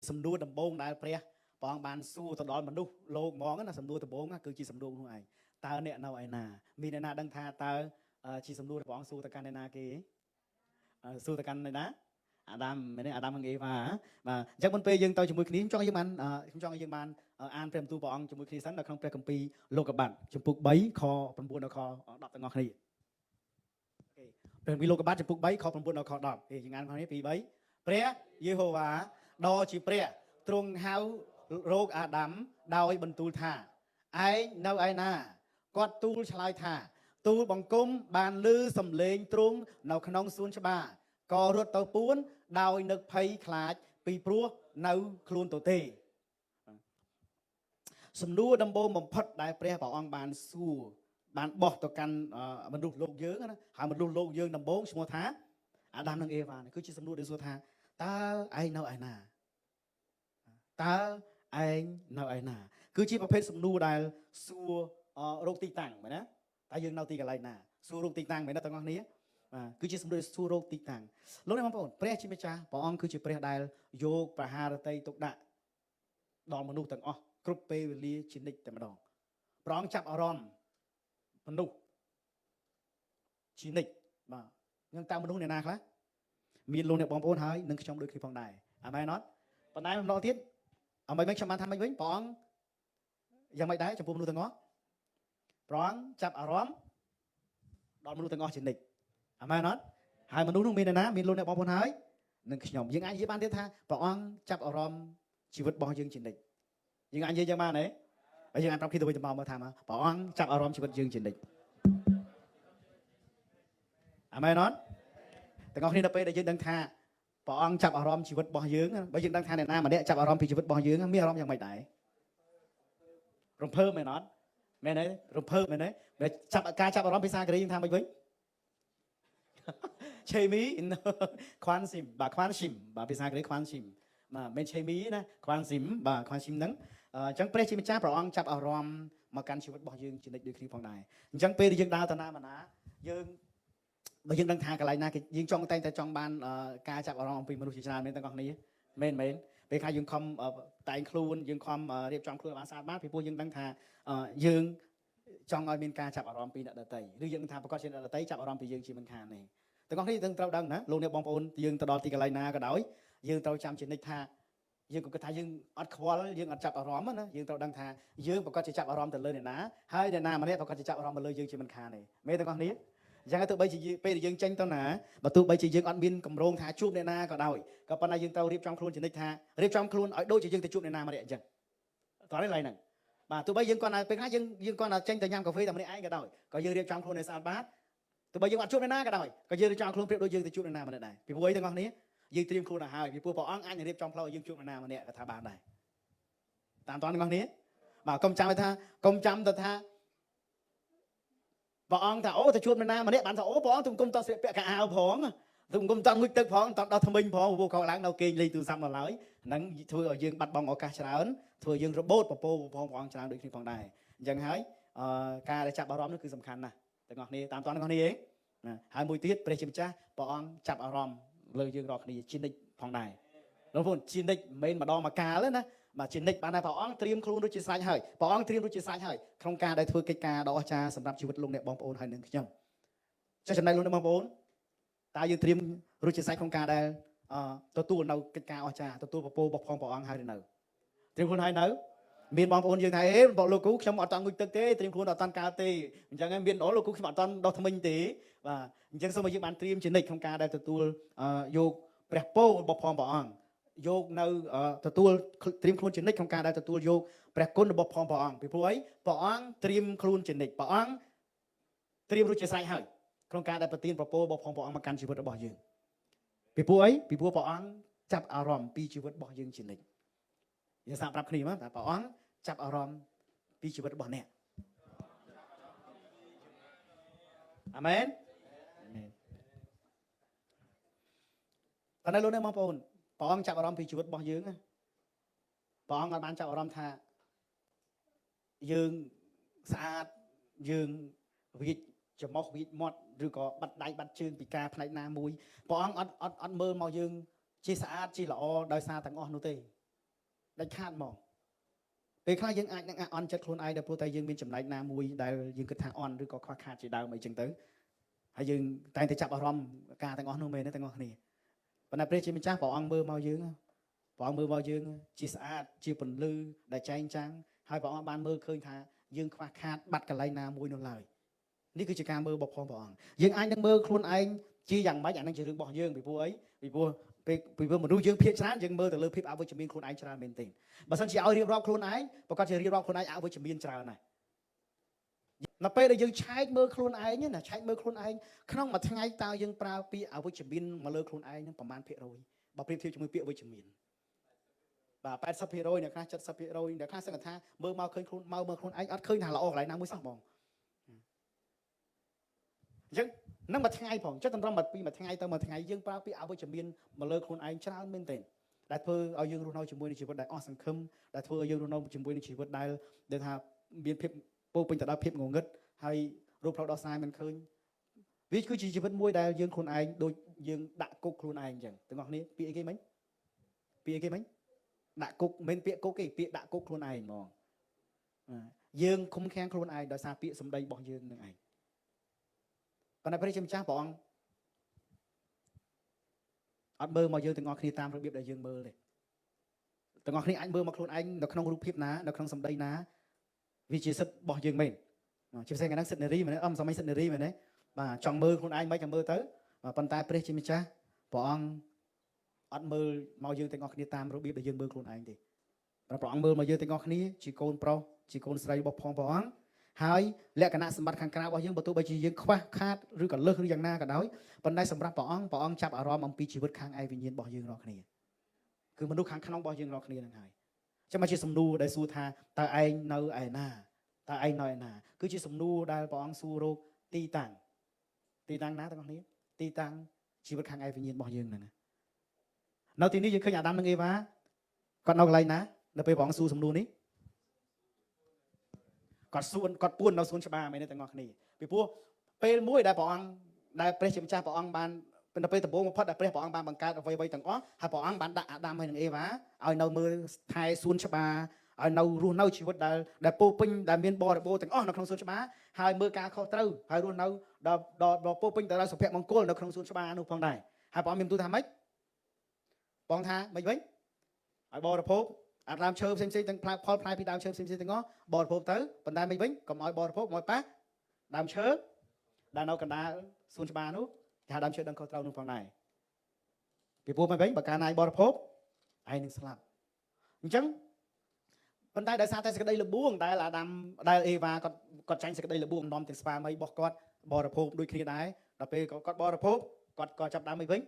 សំដួលដំបងដែលព្រះព្រះអង្គបានសួរទៅដល់មនុស្សលោកហ្មងណាសំដួលដំបងគឺជាសំដួលនោះឯងតើអ្នកនៅឯណាមានអ្នកណាដឹងថាតើជាសំដួលព្រះអង្គសួរទៅកាន់អ្នកណាគេសួរទៅកាន់អ្នកណាអាដាមមែនទេអាដាមនិងអេវ៉ាបាទអញ្ចឹងមុនពេលយើងទៅជាមួយគ្នាខ្ញុំចង់ឲ្យយើងបានអានព្រះបន្ទូលព្រះអង្គជាមួយគ្នាសិននៅក្នុងព្រះគម្ពីរលោកុបាទជំពូក3ខ9ដល់ខ10ទាំងអស់គ្នាព្រះគម្ពីរលោកុបាទជំពូក3ខ9ដល់ខ10យើងអានគ្នា2 3ព្រះយេហូវ៉ាដ៏ជាព្រះទ្រង់ហៅរោគអាដាមដោយបន្ទូលថាឯងនៅឯណាគាត់ទូលឆ្លើយថាទូលបង្គំបានឮសំឡេងទ្រង់នៅក្នុងសួនច្បារក៏រត់ទៅពួនដោយនឹកភ័យខ្លាចពីព្រោះនៅខ្លួនទៅទេសំណួរដំបូងបំផុតដែលព្រះអង្គបានសួរបានបោះទៅកាន់មនុស្សលោកយើងណាហើយមនុស្សលោកយើងដំបូងឈ្មោះថាអាដាមនិងអេវ៉ាគឺជាសំណួរដែលសួរថាតើឯងនៅឯណាតើឯងនៅឯណាគឺជាប្រភេទសំណួរដែលសួររោគទីតាំងមែនណាតើយើងនៅទីកន្លែងណាសួររោគទីតាំងមែនណាទាំងអស់គ្នាបាទគឺជាសំណួរសួររោគទីតាំងលោកអ្នកបងប្អូនព្រះជាម្ចាស់ព្រះអង្គគឺជាព្រះដែលយកប្រហារតីទុកដាក់ដល់មនុស្សទាំងអស់គ្រប់ពេលវេលាជានិច្ចតែម្ដងព្រះអង្គចាប់អារម្មណ៍មនុស្សជានិច្ចបាទនឹងតើមនុស្សអ្នកណាខ្លះមានលោកអ្នកបងប្អូនហើយនឹងខ្ញុំដូចគ្នាផងដែរអាមែនអត់ប៉ុន្តែម្ដងទៀតអ្វីមិនខ្ញុំបានថាមិនវិញព្រះអង្គយ៉ាងម៉េចដែរចំពោះមនុស្សទាំងអស់ព្រះអង្គចាប់អារម្មណ៍ដល់មនុស្សទាំងអស់ជានិច្ចអាមែនអត់ហើយមនុស្សនោះមាននរណាមានលោកអ្នកបងប្អូនហើយនឹងខ្ញុំយើងអាចនិយាយបានទៀតថាព្រះអង្គចាប់អារម្មណ៍ជីវិតរបស់យើងជានិច្ចយើងអាចនិយាយយ៉ាងបានទេហើយយើងអាចប្រាប់គ្នាទៅវិញទៅមកមើលថាព្រះអង្គចាប់អារម្មណ៍ជីវិតយើងជានិច្ចអាមែនអត់ទាំងអស់គ្នានៅពេលដែលយើងដឹងថាព្រះអង្គចាប់អារម្មណ៍ជីវិតរបស់យើងបើយើងដឹងថាអ្នកណាម្នាក់ចាប់អារម្មណ៍ពីជីវិតរបស់យើងមានអារម្មណ៍យ៉ាងម៉េចដែររំភើបមែនអត់មែនទេរំភើបមែនទេការចាប់អារម្មណ៍ភាសាកូរ៉េយើងថាម៉េចវិញឆេមីខ្វាន់ស៊ីមបាទខ្វាន់ស៊ីមបាទភាសាកូរ៉េខ្វាន់ស៊ីមបាទមិនឆេមីណាខ្វាន់ស៊ីមបាទខ្វាន់ស៊ីមហ្នឹងអញ្ចឹងព្រះជាម្ចាស់ព្រះអង្គចាប់អារម្មណ៍មកកាន់ជីវិតរបស់យើងជានិច្ចដូចគ្នាផងដែរអញ្ចឹងពេលដែលយើងដើរទៅណាមកណាយើងបើយើងដឹងថាកន្លែងណាគេយើងចង់តែងតែចង់បានការចាប់អារម្មណ៍អំពីមនុស្សជាច្រើនមែនទាំងអស់គ្នាមែនពេលខ្លះយើងខំតែងខ្លួនយើងខំរៀបចំខ្លួនបានស្អាតបានពីព្រោះយើងដឹងថាយើងចង់ឲ្យមានការចាប់អារម្មណ៍ពីអ្នកដទៃឬយើងថាប្រកាសជាអ្នកដទៃចាប់អារម្មណ៍ពីយើងជាមិនខានទេទាំងអស់គ្នាយើងត្រូវដឹងណាលោកអ្នកបងប្អូនយើងទៅដល់ទីកន្លែងណាក៏ដោយយើងត្រូវចាំជានិច្ចថាយើងក៏គិតថាយើងអត់ខ្វល់យើងអត់ចាប់អារម្មណ៍ណាយើងត្រូវដឹងថាយើងប្រកាសជាចាប់អារម្មណ៍ទៅលើអ្នកណាហើយអ្នកណាម្នាក់ប្រកាសជាចាប់អារម្មណ៍ទៅលើយើងជាមិនខានទេមែនទាំងអស់គ្នាអញ្ចឹងទៅបីជាពេលដែលយើងចេញទៅណាបើទោះបីជាយើងអត់មានកម្រងថាជួបអ្នកណាក៏ដោយក៏ប៉ុន្តែយើងត្រូវរៀបចំខ្លួនជានិច្ចថារៀបចំខ្លួនឲ្យដូចជាយើងទៅជួបអ្នកណាម្នាក់អញ្ចឹងតោះនេះឡើយហ្នឹងបាទទោះបីយើងគាត់ទៅពេលខ្លះយើងគាត់ចេញទៅញ៉ាំកាហ្វេតែម្នាក់ឯងក៏ដោយក៏យើងរៀបចំខ្លួនឲ្យស្អាតបាតទោះបីយើងអត់ជួបអ្នកណាក៏ដោយក៏យើងរៀបចំខ្លួនប្រៀបដូចយើងទៅជួបអ្នកណាម្នាក់ដែរពីព្រោះអីទាំងអស់គ្នាយើងត្រៀមខ្លួនឲ្យហើយពីព្រោះព្រះអង្គអាចនឹងរៀបចំផ្លូវឲ្យយើងជួបអ្នកណាម្នាក់ក៏ថាបានដែរតាមតទាំងអស់គ្នាបាទកុំចាំទៅថាព្រះអង្គថាអូទៅជួបអ្នកណាម្នាក់បានថាអូព្រះអង្គទុំគុំតស្លៀកពាក់កៅអៅផងទុំគុំតងុយទឹកផងតដល់ថ្មិញផងព្រោះកោឡើងនៅគេងលេងទូរស័ព្ទនៅឡើយហ្នឹងធ្វើឲ្យយើងបាត់បង់ឱកាសច្រើនធ្វើយើងរបូតពពោផងព្រះអង្គច្រើនដូចគ្នាផងដែរអញ្ចឹងហើយការដែលចាប់អារម្មណ៍នោះគឺសំខាន់ណាស់ទាំងអស់គ្នាតាមតទាំងអស់គ្នាឯងហើយមួយទៀតព្រះជាម្ចាស់ព្រះអង្គចាប់អារម្មណ៍លើយើងរាល់គ្នាជានិច្ចផងដែរលោកប្អូនជានិច្ចមិនមែនម្ដងមកកាលទេណាបាទជានិច្ចបានតែព្រះអង្គត្រៀមខ្លួនរួចជាស្រេចហើយព្រះអង្គត្រៀមរួចជាស្រេចហើយក្នុងការដែលធ្វើកិច្ចការដ៏អស្ចារ្យសម្រាប់ជីវិតលោកអ្នកបងប្អូនហើយនឹងខ្ញុំចុះចំណែកលោកអ្នកបងប្អូនតើយើងត្រៀមរួចជាស្រេចក្នុងការដែលទទួលនៅកិច្ចការអស្ចារ្យទទួលពពករបស់ព្រះអង្គហើយឬនៅត្រៀមខ្លួនហើយនៅមានបងប្អូនយើងថាអេបងលោកគ្រូខ្ញុំអត់តង់ងុយទឹកទេត្រៀមខ្លួនអត់តន់កើតទេអញ្ចឹងហើយមានអូលោកគ្រូខ្ញុំអត់តន់ដោះថ្មិញទេបាទអញ្ចឹងសូមឲ្យយើងបានត្រៀមជានិច្ចក្នុងការដែលទទួលយកព្រះពររបស់ព្រះអង្គយកនៅទទួលត្រៀមខ្លួនជានិច្ចក្នុងការដែលទទួលយកព្រះគុណរបស់ព្រះអង្គពីព្រោះអីព្រះអង្គត្រៀមខ្លួនជានិច្ចព្រះអង្គត្រៀមរួចជាស្រេចហើយក្នុងការដែលប្រទានប្រពោរបស់ព្រះអង្គមកកាន់ជីវិតរបស់យើងពីព្រោះអីពីព្រោះព្រះអង្គចាប់អារម្មណ៍ពីជីវិតរបស់យើងជានិច្ចយើងសាកប្រាប់គ្នាមកថាព្រះអង្គចាប់អារម្មណ៍ពីជីវិតរបស់អ្នកអាមែនប៉ុន្តែលោកអ្នកបងប្អូនព្រះអង្គចាប់អារម្មណ៍ពីជីវិតរបស់យើងព្រះអង្គបានចាប់អារម្មណ៍ថាយើងស្អាតយើងវិជ្ជចំោះវិជ្ជមាត់ឬក៏បាត់ដៃបាត់ជើងពីការផ្នែកណាមួយព្រះអង្គអត់មើលមកយើងជាស្អាតជាល្អដោយសារទាំងអស់នោះទេ ដាច់ខាតមកពេលខ្លះយើងអាចនឹងអន់ចិត្តខ្លួនឯងដែលព្រោះតែយើងមានចំណែកណាមួយដែលយើងគិតថាអន់ឬក៏ខ្វះខាតជាដើមអីចឹងទៅហើយយើងតែងតែចាប់អារម្មណ៍ការទាំងអស់នោះមែនទេទាំងអស់គ្នាប៉ុន្តែព្រះជាម្ចាស់ព្រះអង្គមើលមកយើងព្រះអង្គមើលមកយើងជាស្អាតជាពន្លឺដែលចែងចាំងហើយព្រះអង្គបានមើលឃើញថាយើងខ្វះខាតបាត់កន្លែងណាមួយនោះឡើយនេះគឺជាការមើលរបស់ព្រះអង្គយើងអាចនឹងមើលខ្លួនឯងជាយ៉ាងម៉េចអានឹងជារឿងរបស់យើងពីព្រោះអីពីព្រោះពេលមនុស្សយើងភាគច្រើនយើងមើលទៅលើភាពអវិជ្ជមានខ្លួនឯងច្រើនមែនទេបើមិនជាឲ្យរៀបរាប់ខ្លួនឯងប្រកាសជារៀបរាប់ខ្លួនឯងអវិជ្ជមានច្រើនណាស់នៅពេលដែលយើងឆែកមើលខ្លួនឯងណាឆែកមើលខ្លួនឯងក្នុងមួយថ្ងៃតើយើងប្រើពាក្យអវិជ្ជមានមកលើខ្លួនឯងនឹងប្រមាណភាគរយបើប្រៀបធៀបជាមួយពាក្យអវិជ្ជមានបាទ 80% អ្នកខ្លះ 70% អ្នកខ្លះសឹងថាមើលមកឃើញខ្លួនមើលខ្លួនឯងអត់ឃើញថាល្អកន្លែងណាមួយសោះបងអញ្ចឹងនឹងមួយថ្ងៃផងចិត្តតម្រុំពីមួយថ្ងៃទៅមួយថ្ងៃយើងប្រើពាក្យអវិជ្ជមានមកលើខ្លួនឯងច្រើនមែនទែនដែលធ្វើឲ្យយើងរស់នៅជាមួយនឹងជីវិតដែលអស់សង្ឃឹមដែលធ្វើឲ្យយើងរស់នៅជាមួយនឹងជីវិតដែលថាមានភាពពោពេញទៅដោយភាពងងឹតហើយរូបផ្លូវដោះស្រាយមិនឃើញវាគឺជាជីវិតមួយដែលយើងខ្លួនឯងដូចយើងដាក់គុកខ្លួនឯងអញ្ចឹងទាំងអស់គ្នាពាក្យអីគេមិញពាក្យអីគេមិញដាក់គុកមិនពាក្យគុកទេពាក្យដាក់គុកខ្លួនឯងហ្មងយើងឃុំឃាំងខ្លួនឯងដោយសារពាក្យសម្ដីរបស់យើងនឹងឯងប៉ុន្តែព្រះជាម្ចាស់ព្រះអង្គអត់មើលមកយើងទាំងអស់គ្នាតាមរបៀបដែលយើងមើលទេទាំងអស់គ្នាអាចមើលមកខ្លួនឯងនៅក្នុងរូបភាពណានៅក្នុងសម្ដីណាវាជាសិទ្ធិរបស់យើងមែនជាពិសេសកាលហ្នឹងសិទ្ធិនារីមែនទេសម័យសិទ្ធិនារីមែនទេបាទចង់មើលខ្លួនឯងមិនចាំមើលទៅប៉ុន្តែព្រះជាម្ចាស់ព្រះអង្គអត់មើលមកយើងទាំងអស់គ្នាតាមរបៀបដែលយើងមើលខ្លួនឯងទេព្រះអង្គមើលមកយើងទាំងអស់គ្នាជាកូនប្រុសជាកូនស្រីរបស់ព្រះអង្គហើយលក្ខណៈសម្បត្តិខាងក្រៅរបស់យើងបើទោះបីជាយើងខ្វះខាតឬក៏លើសឬយ៉ាងណាក៏ដោយប៉ុន្តែសម្រាប់ព្រះអង្គចាប់អារម្មណ៍អំពីជីវិតខាងឯវិញ្ញាណរបស់យើងរាល់គ្នាគឺមនុស្សខាងក្នុងរបស់យើងរាល់គ្នានឹងហើយចាំមកជាសំណួរដែលសួរថាតើឯងនៅឯណាតើឯងនៅឯណាគឺជាសំណួរដែលព្រះអង្គសួររកទីតាំងណាទាំងអស់គ្នាទីតាំងជីវិតខាងឯវិញ្ញាណរបស់យើងហ្នឹងនៅទីនេះយើងឃើញអាដាមនិងអេវ៉ាគាត់នៅកន្លែងណានៅពេលព្រះអង្គសួរសំណួរនេះគាត់ពួននៅសួនច្បារមែនទេទាំងអស់គ្នាពីព្រោះពេលមួយដែលព្រះអង្គដែលព្រះជាម្ចាស់ព្រះអង្គបាននៅពេលដំបូងបំផុតដែលព្រះអង្គបានបង្កើតអ្វីៗទាំងអស់ហើយព្រះអង្គបានដាក់អាដាមហើយនិងអេវ៉ាឲ្យនៅមើលថែសួនច្បារឲ្យនៅរស់នៅជីវិតដែលពោពេញដែលមានបរិបូរណ៍ទាំងអស់នៅក្នុងសួនច្បារហើយមើលការខុសត្រូវហើយរស់នៅដល់ពោពេញទៅដោយសុភមង្គលនៅក្នុងសួនច្បារនោះផងដែរហើយព្រះអង្គមានទូថាម៉េចបងថាម៉េចវិញឲ្យបរិភោគអាដើមឈើផ្សេងៗទាំងផលផ្លែពីដើមឈើផ្សេងៗទាំងអស់បរិភោគទៅប៉ុន្តែមិនវិញកុំឲ្យបរិភោគមកប៉ះដើមឈើដែលនៅកណ្ដាលសួនច្បារនោះគេហៅដើមឈើដឹងខុសត្រូវនោះផងដែរពីព្រោះមិនវិញបើកាលណាឯងបរិភោគឯងនឹងស្លាប់អញ្ចឹងប៉ុន្តែដោយសារតែសេចក្តីល្បួងដែលអាដាមដែលអេវ៉ាគាត់ចាញ់សេចក្តីល្បួងនាំទាំងស្វាមីរបស់គាត់បរិភោគដូចគ្នាដែរដល់ពេលគាត់បរិភោគគាត់ក៏ចាប់ដើមមិនវិញ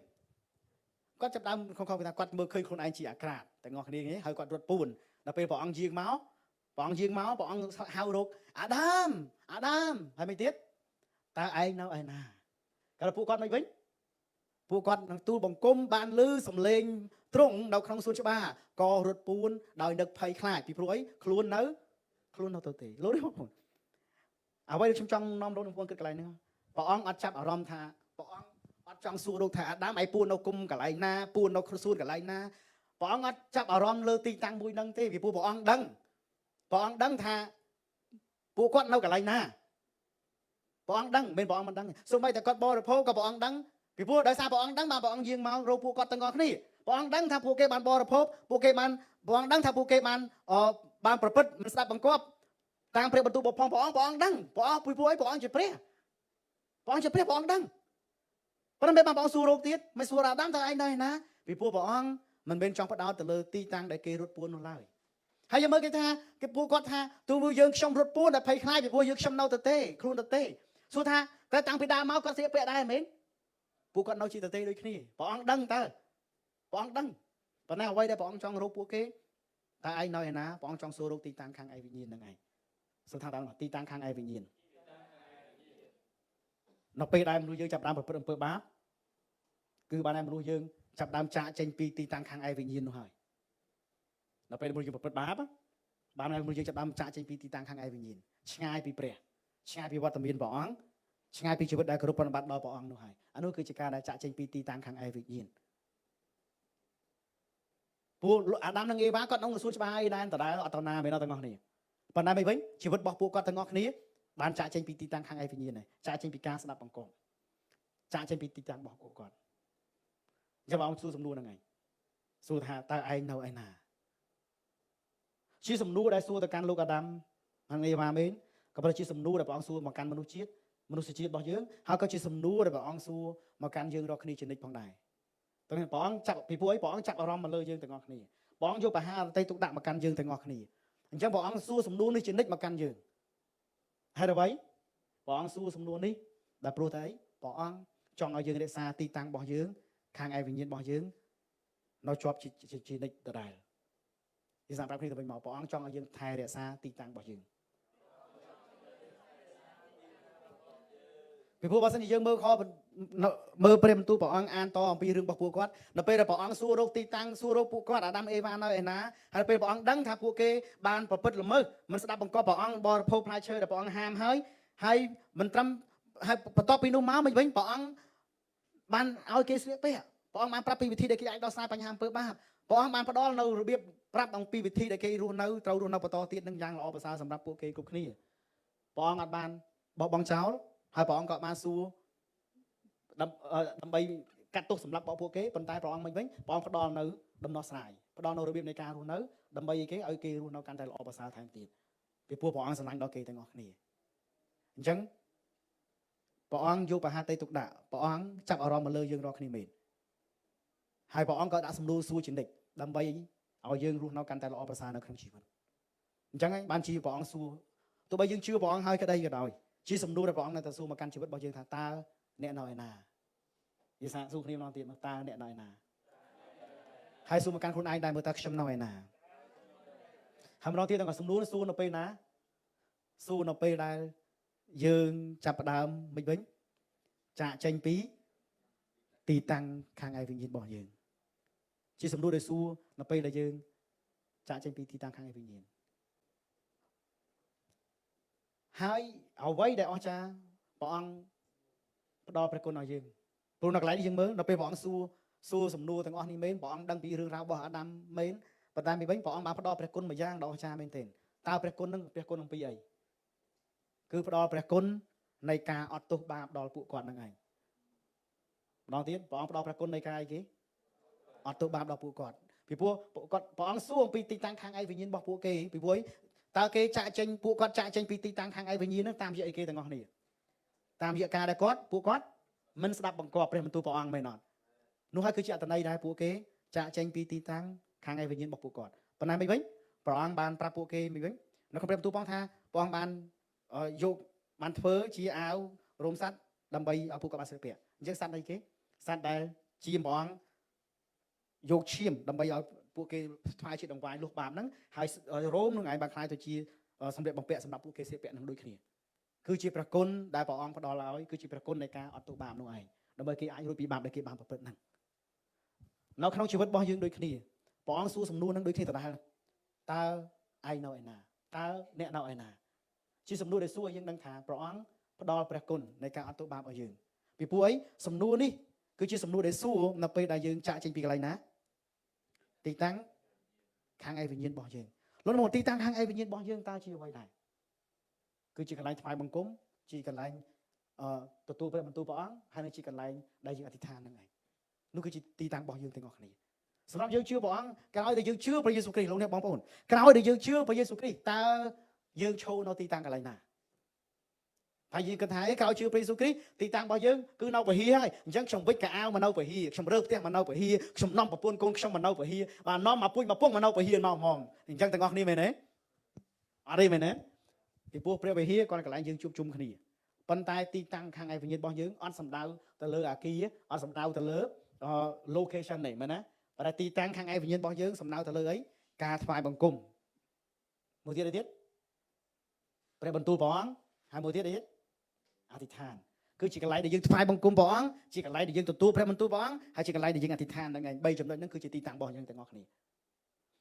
គាត់ចាប់ដើមខំថាគាត់មើលឃើញខ្លួនឯងជាអាក្រាតទាំងអស់គ្នាហើយគាត់រត់ពួនដល់ពេលព្រះអង្គយាងមកព្រះអង្គហៅរកអាដាមហើយមិនទៀតតើឯងនៅឯណាកាលពួកគាត់មិនវិញពួកគាត់នឹងទូលបង្គំបានលឺសំឡេងទ្រង់នៅក្នុងសួនច្បារក៏រត់ពួនដោយនឹកភ័យខ្លាចពីព្រោះអីខ្លួននៅទៅទេលោកនេះបងប្អូនអ្វីដែលខ្ញុំចង់នាំលោកបងប្អូនគិតកន្លែងនេះព្រះអង្គអត់ចាប់អារម្មណ៍ថាព្រះអង្គអត់ចង់សួរលោកថាអាដាមឯងពួននៅគុំកន្លែងណាពួននៅក្នុងសួនកន្លែងណាព្រះអង្គអត់ចាប់អារម្មណ៍លើទីតាំងមួយហ្នឹងទេពីព្រោះព្រះអង្គដឹងថាពួកគាត់នៅកន្លែងណាព្រះអង្គដឹងមិនមែនព្រះអង្គមិនដឹងសូម្បីតែគាត់បរិភោគក៏ព្រះអង្គដឹងពីព្រោះដោយសារព្រះអង្គដឹងបានព្រះអង្គយាងមករកពួកគាត់ទាំងអស់គ្នាព្រះអង្គដឹងថាពួកគេបានបរិភោគព្រះអង្គដឹងថាពួកគេបានប្រព្រឹត្តមិនស្ដាប់បង្គាប់តាមព្រះបន្ទូលរបស់ព្រះអង្គដឹងពីព្រោះអីព្រះអង្គជាព្រះព្រះអង្គដឹងប៉ុន្តែបានព្រះអង្គសួររកទៀតមិនសួរអាដាមថាឯងនៅឯណាពីព្រោះព្រះអង្គមិនមែនចង់បដោតទៅលើទីតាំងដែលគេរត់ពួននោះឡើយហើយយើងមើលគេថាគេពួកគាត់ថាទូយើងខ្ញុំរត់ពួនតែភ័យខ្លាចពីព្រោះយើងខ្ញុំនៅទៅទេខ្លួនទៅទេសួរថាតែតាំងពីដើមមកគាត់ស្លៀកពាក់ដែរមែនពួកគាត់នៅជាទៅទេដូចគ្នាព្រះអង្គដឹងតើព្រះអង្គដឹងប៉ុន្តែអ្វីដែលព្រះអង្គចង់រកពួកគេតើឯងនៅឯណាព្រះអង្គចង់សួររកទីតាំងខាងឯវិញ្ញាណហ្នឹងឯងសួរថាដល់ទីតាំងខាងឯវិញ្ញាណនៅពេលដែលមនុស្សយើងចាប់ដើមប្រព្រឹត្តអំពើបាបគឺបានតែមនុស្សយើងចាប់ដើមចាកចេញពីទីតាំងខាងឯវិញ្ញាណនោះហើយនៅពេលមនុស្សយើងប្រព្រឹត្តបាបបានតែមនុស្សយើងចាប់ដើមចាកចេញពីទីតាំងខាងឯវិញ្ញាណឆ្ងាយពីព្រះឆ្ងាយពីវត្តមានព្រះអង្គឆ្ងាយពីជីវិតដែលគោរពប្រណិប័តដល់ព្រះអង្គនោះហើយអានោះគឺជាការដែលចាកចេញពីទីតាំងខាងឯវិញ្ញាណ ពួកអាដាមនិងអេវ៉ាគាត់ក្នុងសួនច្បារអីដែរតើអត់តណាមែនអត់ទាំងអស់គ្នាប៉ុន្តែមិនវិញជីវិតរបស់ពួកគាត់ទាំងអស់គ្នាបានចាក់ចេញពីទីតាំងខាងឯវិញ្ញាណហើយចាក់ចេញពីការស្ដាប់បង្គាប់ចាក់ចេញពីទីតាំងរបស់ពួកគាត់ចាំបងសួរសំណួរហ្នឹងឯងសួរថាតើឯងនៅឯណាជាសំណួរដែលសួរទៅកាន់លោកអាដាមនិងអេវ៉ាមែនក៏ប៉ុន្តែជាសំណួរដែលព្រះអង្គសួរមកកាន់មនុស្សជាតិរបស់យើងហើយក៏ជាសំណួរដែលព្រះអង្គសួរមកកាន់យើងរាល់គ្នាជានិច្ចផងដែរតែព្រះអង្គចាប់ពីពួកអីព្រះអង្គចាប់អារម្មណ៍មកលើយើងទាំងអស់គ្នាព្រះអង្គយកបហារតីទុកដាក់មកកាន់យើងទាំងអស់គ្នាអញ្ចឹងព្រះអង្គសួរសំណួរនេះជានិច្ចមកកាន់យើងហេតុអ្វីព្រះអង្គសួរសំណួរនេះដែលព្រោះតែអីព្រះអង្គចង់ឲ្យយើងរក្សាទីតាំងរបស់យើងខាងឯវិញ្ញាណរបស់យើងនៅជាប់ជានិច្ចដដែលជាសារប្រាប់គ្នាទៅវិញមកព្រះអង្គចង់ឲ្យយើងថែរក្សាទីតាំងរបស់យើងពីព្រោះបើសិនជាយើងមើលព្រះបន្ទូលព្រះអង្គអានតអំពីរឿងរបស់ពួកគាត់នៅពេលដែលព្រះអង្គសួររកទីតាំងសួររកពួកគាត់អាដាមអេវ៉ានៅឯណាហើយពេលព្រះអង្គដឹងថាពួកគេបានប្រព្រឹត្តល្មើសមិនស្ដាប់បង្គាប់ព្រះអង្គបរិភោគផ្លែឈើដែលព្រះអង្គហាមហើយមិនត្រឹមហើយបន្ទាប់ពីនោះមកវិញព្រះអង្គបានឲ្យគេស្លៀកពាក់ព្រះអង្គបានប្រាប់ពីវិធីដែលគេអាចដោះស្រាយបញ្ហាអំពើបាបព្រះអង្គបានផ្ដល់នៅរបៀបប្រាប់អំពីវិធីដែលគេរស់នៅត្រូវរស់នៅបន្តទៀតនឹងយ៉ាងល្អប្រសើរសម្រាប់ពួកគេគ្រប់គ្នាព្រះអង្គអត់បានបោះបង់ចោលហើយព្រះអង្គក៏បានសួរដើម្បីកាត់ទោសសម្រាប់ពួកគេប៉ុន្តែព្រះអង្គមិនវិញព្រះអង្គផ្ដល់នៅដំណោះស្រាយផ្ដល់នៅរបៀបនៃការរស់នៅដើម្បីឲ្យគេរស់នៅកាន់តែល្អប្រសើរថែមទៀតពីព្រោះព្រះអង្គស្រឡាញ់ដល់គេទាំងអស់គ្នាអញ្ចឹងព្រះអង្គយកបហាតីទុកដាក់ព្រះអង្គចាប់អារម្មណ៍មកលើយើងរាល់គ្នាមែនហើយព្រះអង្គក៏ដាក់សំណួរសួរជានិច្ចដើម្បីឲ្យយើងរស់នៅកាន់តែល្អប្រសើរនៅក្នុងជីវិតអញ្ចឹងហើយបានជាព្រះអង្គសួរទោះបីយើងជឿព្រះអង្គហើយក្តីក៏ដោយជាសំណួរដែលព្រះអង្គនៅតែសួរមកកាន់ជីវិតរបស់យើងថាតើអ្នកនៅឯណាយេសាសួរគ្នាម្ដងទៀតតើអ្នកនៅឯណាហើយសួរមកកាន់ខ្លួនឯងដែរមើលតើខ្ញុំនៅឯណាហើយម្ដងទៀតទាំងសំណួរសួរនៅពេលណាសួរនៅពេលដែលយើងចាប់ផ្ដើមមិនវិញចាក់ចេញពីទីតាំងខាងឯវិញ្ញាណរបស់យើងជាសំណួរដែលសួរនៅពេលដែលយើងចាក់ចេញពីទីតាំងខាងឯវិញ្ញាណហើយអ្វីដែលអស្ចារ្យព្រះអង្គផ្ដល់ព្រះគុណឲ្យយើងព្រោះនៅកន្លែងនេះយើងមើលនៅពេលព្រះអង្គសួរសំណួរទាំងអស់នេះមែនព្រះអង្គដឹងពីរឿងរ៉ាវរបស់អាដាមមែនប៉ុន្តែពីវិញព្រះអង្គបានផ្ដល់ព្រះគុណមួយយ៉ាងដ៏អស្ចារ្យមែនទែនតើព្រះគុណនឹងព្រះគុណអំពីអីគឺផ្ដល់ព្រះគុណនៃការអត់ទោសបាបដល់ពួកគាត់នឹងឯងម្ដងទៀតព្រះអង្គផ្ដល់ព្រះគុណនៃការអីគេអត់ទោសបាបដល់ពួកគាត់ពីព្រោះពួកគាត់ព្រះអង្គសួរអំពីទីតាំងខាងឯវិញ្ញាណរបស់ពួកគេពីព្រោះតើគេចាក់ចេញពួកគាត់ចាក់ចេញពីទីតាំងខាងឯវិញ្ញាណនឹងតាមរយៈអីគេទាំងអស់គ្នាតាមរយៈការដែលពួកគាត់មិនស្ដាប់បង្គាប់ព្រះបន្ទូលព្រះអង្គមែនអត់នោះហើយគឺជាអត្ថន័យដែលពួកគេចាក់ចេញពីទីតាំងខាងឯវិញ្ញាណរបស់ពួកគាត់ប៉ុន្តែមិនវិញព្រះអង្គបានប្រាប់ពួកគេមិនវិញនៅក្នុងព្រះបន្ទូលព្រះអង្គថាព្រះអង្គបានយកបានធ្វើជាអាវរោមសត្វដើម្បីឲ្យពួកគាត់បានស្លៀកពាក់អញ្ចឹងសត្វអីគេសត្វដែលជាព្រះអង្គយកឈាមដើម្បីឲ្យពួកគេថ្វាយជាដង្វាយលុះបាបហ្នឹងហើយរោមនឹងឯងបានខ្លាយទៅជាសម្ភារបំពាក់សម្រាប់ពួកគេស្លៀកពាក់នឹងដូចគ្នាគឺជាព្រះគុណដែលព្រះអង្គផ្ដល់ឲ្យគឺជាព្រះគុណនៃការអត់ទោសបាបនោះឯងដើម្បីគេអាចរួចពីបាបដែលគេបានប្រព្រឹត្តហ្នឹងនៅក្នុងជីវិតរបស់យើងដូចគ្នាព្រះអង្គសួរសំណួរនឹងដូចគ្នាដដែលតើឯងនៅឯណាតើអ្នកនៅឯណាជាសំណួរដែលសួរឲ្យយើងដឹងថាព្រះអង្គផ្ដល់ព្រះគុណនៃការអត់ទោសបាបឲ្យយើងពីព្រោះអីសំណួរនេះគឺជាសំណួរដែលសួរនៅពេលដែលយើងចាក់ចេញពីកន្លែងណាទីតាំងខាងឯវិញ្ញាណរបស់យើងលោកមកទីតាំងខាងឯវិញ្ញាណរបស់យើងតើជាអ្វីដែរគឺជាកន្លែងថ្វាយបង្គំជាកន្លែងទទួលព្រះបន្ទូលព្រះអង្គហើយនឹងជាកន្លែងដែលយើងអធិដ្ឋានហ្នឹងឯងនោះគឺជាទីតាំងរបស់យើងទាំងអស់គ្នាសម្រាប់យើងជឿព្រះអង្គក្រោយដែលយើងជឿព្រះយេស៊ូវគ្រីស្ទលោកអ្នកបងប្អូនក្រោយដែលយើងជឿព្រះយេស៊ូវគ្រីស្ទតើយើងឈរនៅទីតាំងកន្លែងណាហើយយើងគិតថាក្រោយជឿព្រះយេស៊ូវគ្រីស្ទទីតាំងរបស់យើងគឺនៅពហិហើយអញ្ចឹងខ្ញុំវិចកៅអៅមកនៅពហិខ្ញុំរើផ្ទះមកនៅពហិខ្ញុំនាំប្រពន្ធកូនខ្ញុំមកនៅពហិបាទនាំមកពុជមកពុកមកនៅពហិមកហ្មងអញ្ចឹងទាំងអស់គ្នាមែនទេអត់ទេមែនទេពីព្រោះព្រះវិហារគាត់កន្លែងយើងជួបជុំគ្នាប៉ុន្តែទីតាំងខាងឯវិញ្ញាណរបស់យើងអត់សំដៅទៅលើអាគារអត់សំដៅទៅលើ location នេះមែនណាប៉ុន្តែទីតាំងខាងឯវិញ្ញាណរបស់យើងសំដៅទៅលើអីការថ្វាយបង្គំមួយទៀតព្រះបន្ទូលព្រះអង្គហើយមួយទៀតអីអធិដ្ឋានគឺជាកន្លែងដែលយើងថ្វាយបង្គំព្រះអង្គជាកន្លែងដែលយើងទទួលព្រះបន្ទូលព្រះអង្គហើយជាកន្លែងដែលយើងអធិដ្ឋានហ្នឹងឯង3ចំណុចហ្នឹងគឺជាទីតាំងរបស់យើងទាំងអស់គ្នា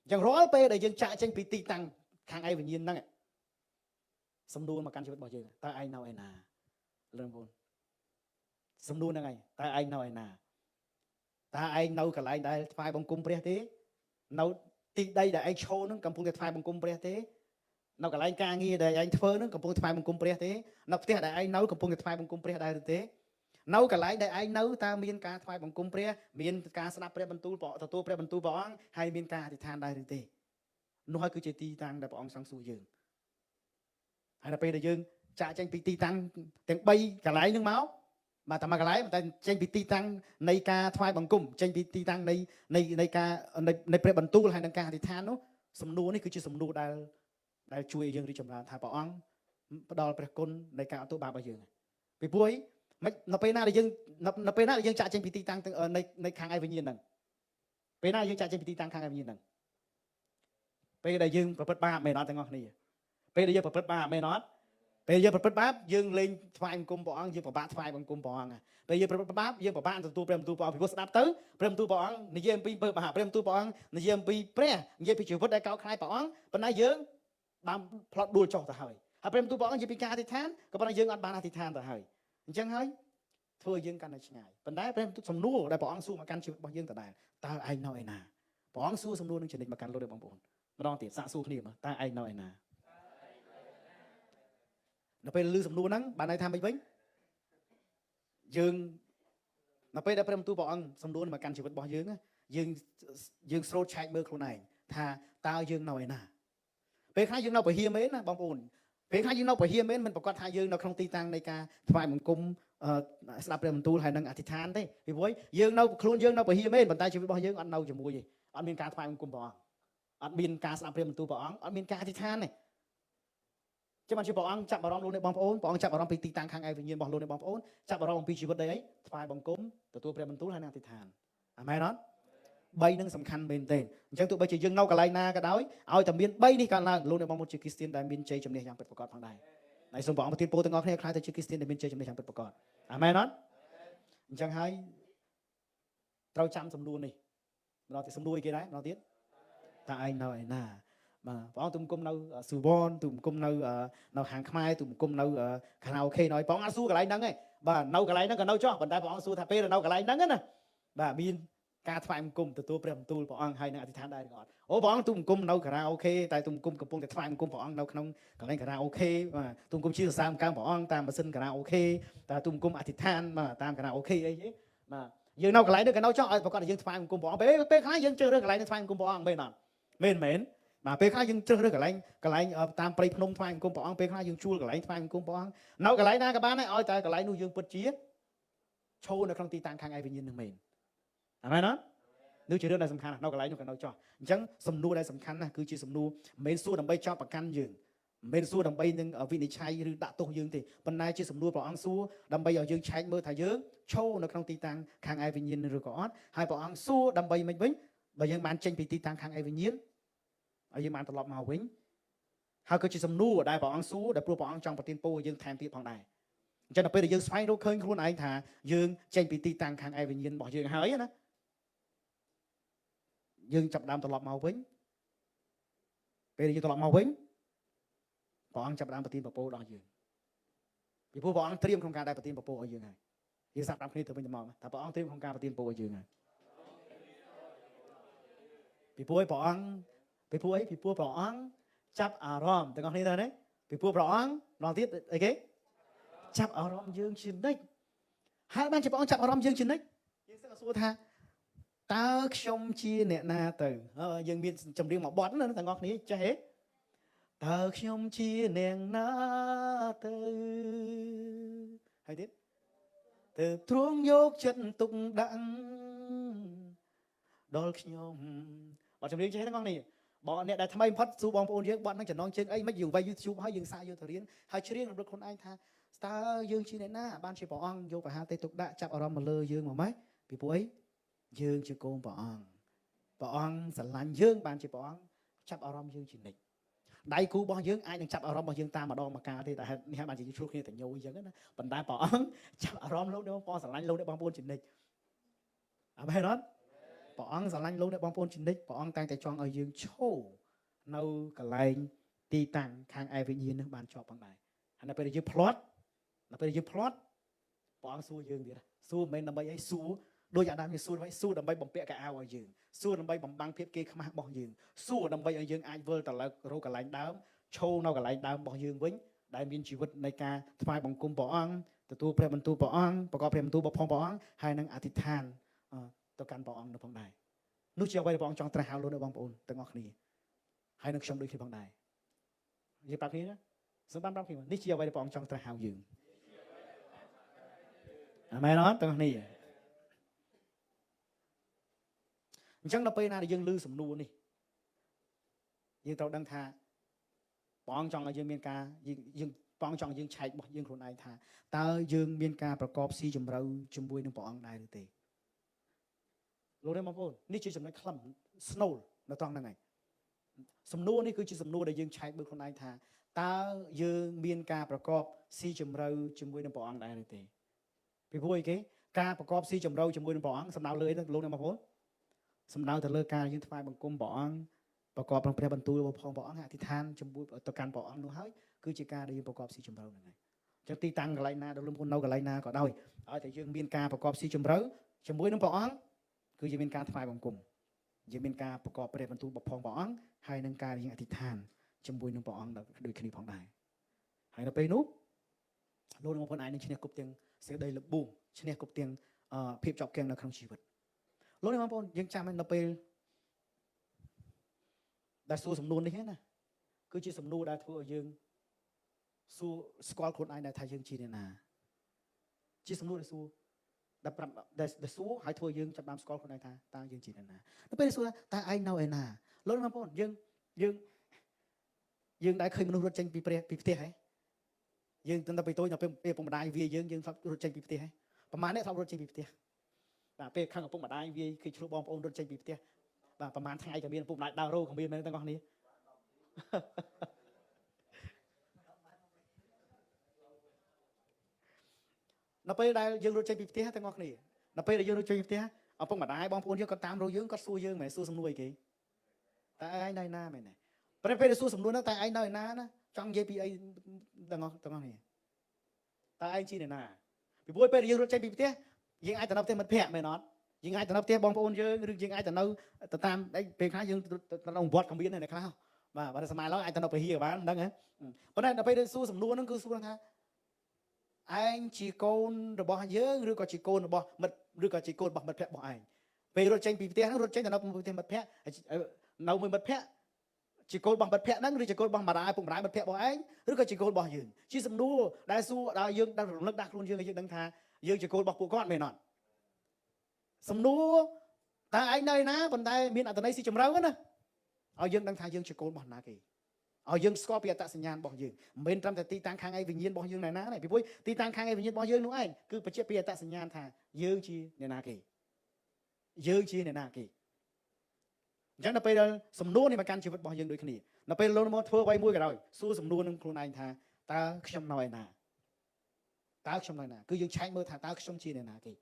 អញ្ចឹងរាល់ពេលដែលយើងចាក់ចេញពីទីតាំងខាងឯវិញ្ញាណហ្នឹងសំណួរមកកាន់ជីវិតរបស់យើងតើឯងនៅឯណាលោកបងសំណួរហ្នឹងឯងតើឯងនៅឯណាតើឯងនៅកន្លែងដែលថ្វាយបង្គំព្រះទេ នៅទីដីដែលឯងឈរហ្នឹងកំពុងតែថ្វាយបង្គំព្រះទេនៅកន្លែងការងារដែលឯងធ្វើហ្នឹងកំពុងថ្វាយបង្គំព្រះទេនៅផ្ទះដែលឯងនៅកំពុងតែថ្វាយបង្គំព្រះដែរឬទេនៅកន្លែងដែលឯងនៅតើមានការថ្វាយបង្គំព្រះមានការស្ដាប់ព្រះបន្ទូលទទួលព្រះបន្ទូលព្រះអង្គហើយមានការអធិដ្ឋានដែរឬទេនោះហើយគឺជាទីតាំងដែលព្រះអង្គចង់សួរយើងហើយដល់ពេលដែលយើងចាក់ចេញពីទីតាំងទាំង3កន្លែងហ្នឹងមកបាទតែមួយកន្លែងតែចេញពីទីតាំងនៃការថ្វាយបង្គំចេញពីទីតាំងនៃការនៃព្រះបន្ទូលហើយនឹងការអធិដ្ឋាននោះសំណួរនេះគឺជាសំណួរដែលជួយឲ្យយើងរីកចម្រើនថាព្រះអង្គផ្ដល់ព្រះគុណនៃការអត់ទោសបាបឲ្យយើងពីព្រោះមិននៅពេលណាដែលយើងចាក់ចេញពីទីតាំងនៃខាងឯវិញ្ញាណហ្នឹងពេលណាយើងចាក់ចេញពីទីតាំងខាងឯវិញ្ញាណហ្នឹងពេលដែលយើងប្រព្រឹត្តបាបមែនអត់ទាំងអស់គ្នាពេលដែលយើងប្រព្រឹត្តបាបមែនអត់ពេលយើងប្រព្រឹត្តបាបយើងលេងថ្វាយបង្គំព្រះអង្គយើងពិបាកថ្វាយបង្គំព្រះអង្គពេលយើងប្រព្រឹត្តបាបយើងពិបាកទទួលព្រះបន្ទូលព្រះអង្គពីព្រោះស្ដាប់ទៅព្រះបន្ទូលព្រះអង្គនិយាយអំពីពើបាបព្រះបន្ទូលព្រះអង្គនិយាយអំពីព្រះនិយាយពីជីវិតដែលកោតខ្លាចព្រះអង្គប៉ុន្តែយើងបានផ្លត់ដួលចុះទៅហើយព្រះបន្ទូលព្រះអង្គនិយាយពីការអធិដ្ឋានក៏ប៉ុន្តែយើងអត់បានអធិដ្ឋានទៅហើយអញ្ចឹងហើយធ្វើឲ្យយើងកាន់តែឆ្ងាយប៉ុន្តែព្រះបន្ទូលសំណួរដែលព្រះអង្គសួរមកកាន់ជីវិតរបស់យើងដដែលតើឯងនៅឯណាព្រះអង្គសួរសំណួរនឹងចំណេញមកកាន់លោកបងប្អូនម្ដងទៀតសាកសួរគ្នាមើលតើឯងនៅឯណានៅពេលឮសំណួរហ្នឹងបានន័យថាមិនវិញយើងនៅពេលដែលព្រះបន្ទូលព្រះអង្គសំណួរមកកាន់ជីវិតរបស់យើងស្រោចឆែកមើលខ្លួនឯងថាតើយើងនៅឯណាពេលខ្លះយើងនៅពហិមែនណាបងប្អូនពេលខ្លះយើងនៅពហិមែនមិនប្រកាសថាយើងនៅក្នុងទីតាំងនៃការថ្វាយបង្គំស្ដាប់ព្រះបន្ទូលហើយនឹងអធិដ្ឋានទេពីព្រោះយើងនៅខ្លួនយើងនៅពហិមែនប៉ុន្តែជីវិតរបស់យើងអត់នៅជាមួយទេអត់មានការថ្វាយបង្គំព្រះអង្គអត់មានការស្ដាប់ព្រះបន្ទូលព្រះអង្គអត់មានការអធិដ្ឋានទេចាំបានជាព្រះអង្គចាប់អារម្មណ៍លោកអ្នកបងប្អូនព្រះអង្គចាប់អារម្មណ៍ពីទីតាំងខាងឯវិញ្ញាណរបស់លោកអ្នកបងប្អូនចាប់អារម្មណ៍អំពីជីវិតដីថ្វាយបង្គំទទួលព្រះបន្ទូលហើយនឹងអធិដ្ឋានអាមែនអត់3នឹងសំខាន់មែនទេអញ្ចឹងទោះបីជាយើងនៅកន្លែងណាក៏ដោយឲ្យតែមាន3នេះកើតឡើងលោកអ្នកបងប្អូនជាគ្រីស្ទានដែលមានជ័យជំនះយ៉ាងពិតប្រាកដផងដែរហើយសូមព្រះអង្គប្រទានពរទាំងអស់គ្នាខ្លាចទៅជាគ្រីស្ទានដែលមានជ័យជំនះយ៉ាងពិតប្រាកដអាមែនអត់អញ្ចឹងហើយត្រូវចាំសំណួរនេះម្ដងទៀតសំណួរអីគេដែរម្ដងទៀតតើឯងនៅឯណាបាទព្រះអង្គទុំគុំនៅស៊ូវនទុំគុំនៅហាងខ្មែរទុំគុំនៅខារ៉ាអូខេនៅព្រះអង្គអត់សួរកន្លែងហ្នឹងទេបាទនៅកន្លែងហ្នឹងក៏នៅចោះប៉ុន្តែព្រះអង្គសួរថាពេលនៅកន្លែងហ្នឹងណាបាទមានការថ្វាយបង្គំទទួលព្រះបន្ទូលព្រះអង្គហើយនឹងអធិដ្ឋានដែរឬអត់អូព្រះអង្គទុំគុំនៅខារ៉ាអូខេតែទុំគុំកំពុងតែថ្វាយបង្គំព្រះអង្គនៅក្នុងកន្លែងខារ៉ាអូខេបាទទុំគុំជាសរសើរកើព្រះអង្គតាមម៉ាស៊ីនខារ៉ាអូខេតែទុំគុំអធិដ្ឋានបាទតាមខារ៉ាអូខេអីទេបាទយើងនៅកន្លែងនេះក៏នៅចោះឲ្យប្រកាសថាយើងថ្វាយបង្គំព្រះអង្គពេលខ្លះយើងជ្រើសរើសកន្លែងនេះថ្វាយបង្គំព្រះអង្គមែនអត់មែនបាទពេលខ្លះយើងជ្រើសរើសកន្លែងតាមព្រៃភ្នំថ្វាយបង្គំព្រះអង្គពេលខ្លះយើងជួលកន្លែងថ្វាយបង្គំព្រះអង្គនៅកន្លែងណាក៏បានដែរឲ្យតែកន្លែងនោះយើងពិតជាឈរនៅក្នុងទីតាំងខាងឯវិញ្ញាណនឹងមែនអាមែនអត់នេះជារឿងដែលសំខាន់នៅកន្លែងនោះក៏នៅចោះអញ្ចឹងសំណួរដែលសំខាន់ណាស់គឺជាសំណួរមិនមែនសួរដើម្បីចោទប្រកាន់យើងមិនមែនសួរដើម្បីនឹងវិនិច្ឆ័យឬដាក់ទោសយើងទេប៉ុន្តែជាសំណួរព្រះអង្គសួរដើម្បីឲ្យយើងឆែកមើលថាយើងឈរនៅក្នុងទីតាំងខាងឯវិញ្ញាណឬក៏អត់ហើយព្រះអង្គសួរដើម្បីមិនវិញបើយើងបានចេញពីទីតាំងខាងឯវិញ្ញាណហើយយើងបានត្រឡប់មកវិញហើយក៏ជាសំណួរដែលព្រះអង្គសួរដែលព្រោះព្រះអង្គចង់ប្រទានពរឲ្យយើងថែមទៀតផងដែរអញ្ចឹងដល់ពេលដែលយើងស្វែងរកឃើញខ្លួនឯងថាយើងចេញពីទីតាំងខាងឯវិញ្ញាណរបស់យើងហើយណាយើងចាប់ដើមត្រឡប់មកវិញពេលដែលយើងត្រឡប់មកវិញព្រះអង្គចាប់ដើមប្រទានពរដល់យើងពីព្រោះព្រះអង្គត្រៀមក្នុងការដែលប្រទានពរឲ្យយើងហើយយើងសាប់តាមគ្នាទៅវិញទៅមកថាព្រះអង្គត្រៀមក្នុងការប្រទានពរឲ្យយើងហើយពីព្រោះព្រះអង្គពីព្រោះព្រះអង្គចាប់អារម្មណ៍ទាំងអស់គ្នាទៅណាពីព្រោះព្រះអង្គម្ដងទៀតអីគេចាប់អារម្មណ៍យើងជានិច្ចហើយបានជាព្រះអង្គចាប់អារម្មណ៍យើងជានិច្ចយើងសួរថាតើខ្ញុំជាអ្នកណាទៅយើងមានចម្រៀងមួយបទណាទាំងអស់គ្នាចេះទេតើខ្ញុំជាអ្នកណាទៅហើយទៀតទៅទ្រង់យកចិត្តទុកដាក់ដល់ខ្ញុំបទចម្រៀងចេះទាំងអស់គ្នាបងអ្នកដែលថ្មីបំផុតសួរបងប្អូនយើងបត់នឹងចំណងជើងអីមិនយើងវាយ YouTube ហើយយើងសាកយកទៅរៀនហើយច្រៀងរំលឹកខ្លួនឯងថាតើយើងជាអ្នកណាបានជាព្រះអង្គយកប្រហារទេទុកដាក់ចាប់អារម្មណ៍មកលើយើងមកម៉េចពីព្រោះអីយើងជាកូនព្រះអង្គស្រឡាញ់យើងបានជាព្រះអង្គចាប់អារម្មណ៍យើងជានិច្ចដៃគូរបស់យើងអាចនឹងចាប់អារម្មណ៍របស់យើងតាមម្ដងម្កាលទេតែនេះហើយបានជាឆ្លោះគ្នាតែញយអញ្ចឹងណាប៉ុន្តែព្រះអង្គចាប់អារម្មណ៍លោកអ្នកបងប្អូនស្រឡាញ់លោកអ្នកបងប្អូនជានិច្ចអមែនអត់ព្រះអង្គស្រឡាញ់លោកអ្នកបងប្អូនជានិច្ចព្រះអង្គតែងតែចង់ឲ្យយើងឈរនៅកន្លែងទីតាំងខាងឯវិញ្ញាណនឹងបានជាប់ផងដែរហើយនៅពេលដែលយើងផ្លាត់ព្រះអង្គសួរយើងទៀតសួរមិនមែនដើម្បីឲ្យសួរ ដោយអាដាមយើងសួរដើម្បីបំពាក់កៅអៅឲ្យយើងសួរដើម្បីបំបាំងភាពគេខ្មាស់របស់យើងសួរដើម្បីឲ្យយើងអាចវិលទៅរកកន្លែងដើមឈរនៅកន្លែងដើមរបស់យើងវិញដែលមានជីវិតនៃការថ្វាយបង្គំព្រះអង្គទទួលព្រះបន្ទូលព្រះអង្គប្រកបព្រះបន្ទូលរបស់ព្រះអង្គហើយនឹងអធិដ្ឋានទៅកាន់ព្រះអង្គនៅផងដែរនោះជាអ្វីដែលព្រះអង្គចង់ត្រាស់ហៅលោកបងប្អូនទាំងអស់គ្នាហើយនឹងខ្ញុំដូចគ្នាផងដែរនិយាយប្រាប់គ្នាណាសម្រាប់ប្រាប់គ្នានេះជាអ្វីដែលព្រះអង្គចង់ត្រាស់ហៅយើងអាមែនអត់ទាំងអស់គ្នាអញ្ចឹងដល់ពេលណាដែលយើងឮសំណួរនេះយើងត្រូវដឹងថាព្រះអង្គចង់ឲ្យយើងមានការយើងព្រះអង្គចង់ឲ្យយើងឆែករបស់យើងខ្លួនឯងថាតើយើងមានការប្រកបស៊ីជម្រៅជាមួយនឹងព្រះអង្គដែរឬទេលោកអ្នកបងប្អូននេះជាចំណុចខ្លឹមស្នូលនៅត្រង់ហ្នឹងឯងសំណួរនេះគឺជាសំណួរដែលយើងឆែកមើលខ្លួនឯងថាតើយើងមានការប្រកបស៊ីជម្រៅជាមួយនឹងព្រះអង្គដែរឬទេពីព្រោះអីគេការប្រកបស៊ីជម្រៅជាមួយនឹងព្រះអង្គសំដៅលើអីទៅលោកអ្នកបងប្អូនសំដៅទៅលើការយើងថ្វាយបង្គំព្រះអង្គប្រកបក្នុងព្រះបន្ទូលរបស់ព្រះអង្គអធិដ្ឋានជាមួយទៅកាន់ព្រះអង្គនោះហើយគឺជាការដែលយើងប្រកបស៊ីជម្រៅហ្នឹងហើយចឹងទីតាំងកន្លែងណាដល់លោកនៅកន្លែងណាក៏ដោយឲ្យតែយើងមានការប្រកបស៊ីជម្រៅជាមួយនឹងព្រះអង្គគឺយើងមានការថ្វាយបង្គំយើងមានការប្រកបព្រះបន្ទូលរបស់ព្រះអង្គហើយនឹងការយើងអធិដ្ឋានជាមួយនឹងព្រះអង្គដូចគ្នាផងដែរហើយនៅពេលនោះលោកបងប្អូនអាចនឹងឈ្នះគ្រប់ទាំងសេចក្តីលបួងឈ្នះគ្រប់ទាំងភាពជាប់គាំងនៅក្នុងជីវិតលោកបងប្អូនយើងចាំនៅពេលដែលសួរសំណួរនេះណាគឺជាសំណួរដែលធ្វើឲ្យយើងសួរស្គាល់ខ្លួនឯងថាយើងជាអ្នកណាជាសំណួរដែលសួរដែលប្រាប់ដែលសួរហើយធ្វើយើងចាប់បានស្គាល់ខ្លួនឯងថាតើយើងជាអ្នកណានៅពេលសួរតើឯងនៅឯណាលោកបងប្អូនយើងដែលឃើញមនុស្សរត់ចេញពីផ្ទះហ៎យើងទៅទៅតូចដល់ពេលពុកម្ដាយវាយើងរត់ចេញពីផ្ទះហ៎ប្រហែលអ្នកធ្លាប់រត់ចេញពីផ្ទះបាទពេលខាងឪពុកម្ដាយវាឃើញឆ្លុះបងប្អូនរត់ចេញពីផ្ទះបាទប្រហែលថ្ងៃក៏មានឪពុកម្ដាយដើររោក៏មានមែនទាំងអស់គ្នានៅពេលដែលយើងរត់ចេញពីផ្ទះទាំងអស់គ្នានៅពេលដែលយើងរត់ចេញពីផ្ទះឪពុកម្ដាយបងប្អូនយើងគាត់តាមរកយើងគាត់សួរយើងមែនសួរសំណួរអីគេតើឯងនៅណាមែនទេប៉ុន្តែពេលដែលសួរសំណួរហ្នឹងតើឯងនៅណាណាចង់និយាយពីអីទាំងអស់គ្នាតើឯងជាអ្នកណាពីព្រោះពេលដែលយើងរត់ចេញពីផ្ទះយើងអាចទៅនៅផ្ទះមិត្តភក្តិមែនអត់យើងអាចទៅនៅផ្ទះបងប្អូនយើងឬយើងអាចទៅនៅទៅតាមពេលខ្លះយើងទៅនៅវត្តក៏មានដែរខ្លះបាទបើសម័យឡើយអាចទៅនៅពហិក៏បានហ្នឹងហ៎ប៉ុន្តែដល់ពេលដែលសួរសំណួរហ្នឹងគឺសួរថាឯងជាកូនរបស់យើងឬក៏ជាកូនរបស់មិត្តឬក៏ជាកូនរបស់មិត្តភក្តិរបស់ឯងពេលរត់ចេញពីផ្ទះហ្នឹងរត់ចេញទៅនៅផ្ទះមិត្តភក្តិនៅមួយមិត្តភក្តិជាកូនរបស់មិត្តភក្តិហ្នឹងឬជាកូនរបស់ម្ដាយពុកម្ដាយមិត្តភក្តិរបស់ឯងឬក៏ជាកូនរបស់យើងជាសំណួរដែលសួរដល់យើងដល់រំលឹកដាក់ខ្លួនយើងឲ្យយើងដឹងថាយើងជាកូនរបស់ពួកគាត់មែនអត់សំណួរតើឯងនៅណាប៉ុន្តែមានអត្ថន័យស៊ីជម្រៅណាឲ្យយើងដឹងថាយើងជាកូនរបស់ណាគេឲ្យយើងស្គាល់ពីអត្តសញ្ញាណរបស់យើងមិនមែនត្រឹមតែទីតាំងខាងឯវិញ្ញាណរបស់យើងណាទេពីព្រោះទីតាំងខាងឯវិញ្ញាណរបស់យើងនោះឯងគឺបញ្ជាក់ពីអត្តសញ្ញាណថាយើងជាអ្នកណាគេយើងជាអ្នកណាគេអញ្ចឹងដល់ពេលដែលសំណួរនេះមកកាន់ជីវិតរបស់យើងដូចគ្នាដល់ពេលលោកមកធ្វើអ្វីមួយក៏ដោយសួរសំណួរនឹងខ្លួនឯងថាតើខ្ញុំនៅឯណាតើខ្ញុំនៅណាគឺយើងឆែកមើលថាតើខ្ញុំជាអ្នកណាគេ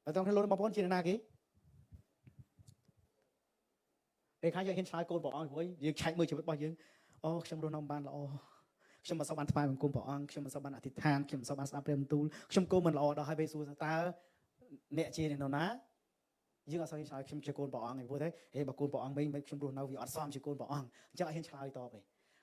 បើតើលោកបងប្អូនជាអ្នកណាគេពេលខ្លះយើងហ៊ានឆ្លើយកូនព្រះអង្គព្រោះយើងឆែកមើលជីវិតរបស់យើងអូខ្ញុំរស់នៅបានល្អខ្ញុំមិនសូវបានថ្វាយបង្គំព្រះអង្គខ្ញុំមិនសូវបានអធិដ្ឋានខ្ញុំមិនសូវបានស្ដាប់ព្រះបន្ទូលខ្ញុំគោមិនល្អដល់ហើយពេលសួរថាតើអ្នកជាអ្នកណាយើងអត់សូវហ៊ានឆ្លើយខ្ញុំជាកូនព្រះអង្គឯងព្រោះទេហេបើកូនព្រះអង្គវិញខ្ញុំរស់នៅវាអត់សមជាកូនព្រះអង្គអញ្ចឹងអត់ហ៊ានឆ្លើយតបទេ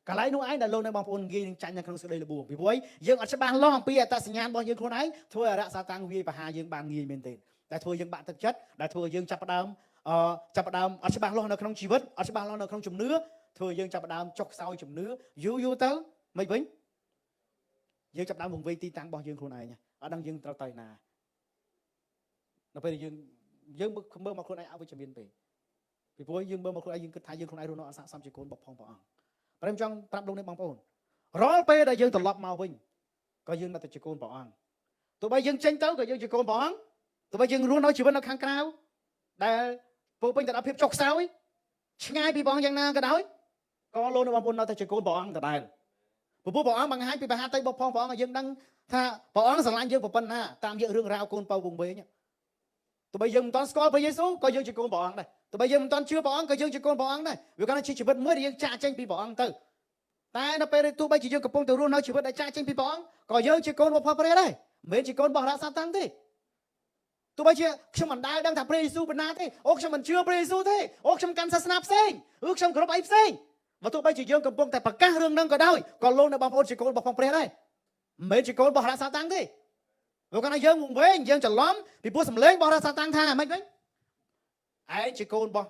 កន្លែងនោះឯងដែលលោកនៅបងប្អូនងាយនឹងចាញ់នៅក្នុងសេចក្តីល្បួងពីព្រោះយើងអត់ច្បាស់លាស់អំពីអត្តសញ្ញាណរបស់យើងខ្លួនឯងធ្វើឲ្យរក្សាតាំងវាយប្រហារយើងបានងាយមែនទេតែធ្វើយើងបាក់ទឹកចិត្តដែលធ្វើយើងចាប់ផ្ដើមអត់ច្បាស់លាស់នៅក្នុងជីវិតអត់ច្បាស់លាស់នៅក្នុងជំនឿធ្វើយើងចាប់ផ្ដើមចុះខ្សោយជំនឿយូរទៅមិនវិញយើងចាប់ផ្ដើមវង្វេងទីតាំងរបស់យើងខ្លួនឯងអត់ដឹងយើងត្រូវទៅណានៅពេលយើងមើលមកខ្លួនឯងអវិជ្ជមានពេកពីព្រោះយើងមើលមកខ្លួនឯងយើងគិតថាយើងខ្លួនឯងរស់នៅអត់ស័ក្តិសមជាកូនរបស់ព្រះអង្គប៉ុន្តែខ្ញុំចង់ប្រាប់លោកអ្នកបងប្អូនរាល់ពេលដែលយើងត្រឡប់មកវិញក៏យើងនៅតែជាកូនព្រះអង្គទោះបីយើងចេញទៅក៏យើងជាកូនព្រះអង្គទោះបីយើងរស់នៅជីវិតនៅខាងក្រៅដែលពោពេញទៅដោយភាពចុះខ្សោយឆ្ងាយពីព្រះអង្គយ៉ាងណាក៏ដោយក៏លោកអ្នកបងប្អូននៅតែជាកូនព្រះអង្គដដែលព្រោះព្រះអង្គបង្ហាញពីបហាតីរបស់ព្រះអង្គឲ្យយើងដឹងថាព្រះអង្គស្រឡាញ់យើងប៉ុណ្ណាតាមរយៈរឿងរ៉ាវកូនពៅវង្វេងទោះបីយើងមិនទាន់ស្គាល់ព្រះយេស៊ូវក៏យើងជាកូនព្រះអង្គដែរទោះបីយើងមិនទាន់ជឿព្រះអង្គក៏យើងជាកូនព្រះអង្គដែរវាគាត់ជាជីវិតមួយដែលយើងចាកចេញពីព្រះអង្គទៅតែនៅពេលទោះបីជាយើងកំពុងទៅរស់នៅជីវិតដែលចាកចេញពីព្រះអង្គក៏យើងជាកូនរបស់ព្រះដែរមិនមែនជាកូនរបស់រាសាតាំងទេ ទោះបីជាខ្ញុំមិនដែលដឹងថាព្រះយេស៊ូវបណ្ណាទេអូខ្ញុំមិនជឿព្រះយេស៊ូវទេអូខ្ញុំកាន់សាសនាផ្សេងខ្ញុំគោរពអីផ្សេងបើទោះបីជាយើងកំពុងតែប្រកាសរឿងហ្នឹងក៏ដោយក៏លោកនៅបងប្អូនជាកូនរបស់ផងព្រះដែរមិនមែនជាកូនរបស់រ៉ាសាតាំងទេព្រោះគាត់ថាយើងវិញយើងច្រឡំពីព្រោះសម្លេងរបស់រ៉ាសាតាំងថាម៉េចវិញឯងជាកូនរបស់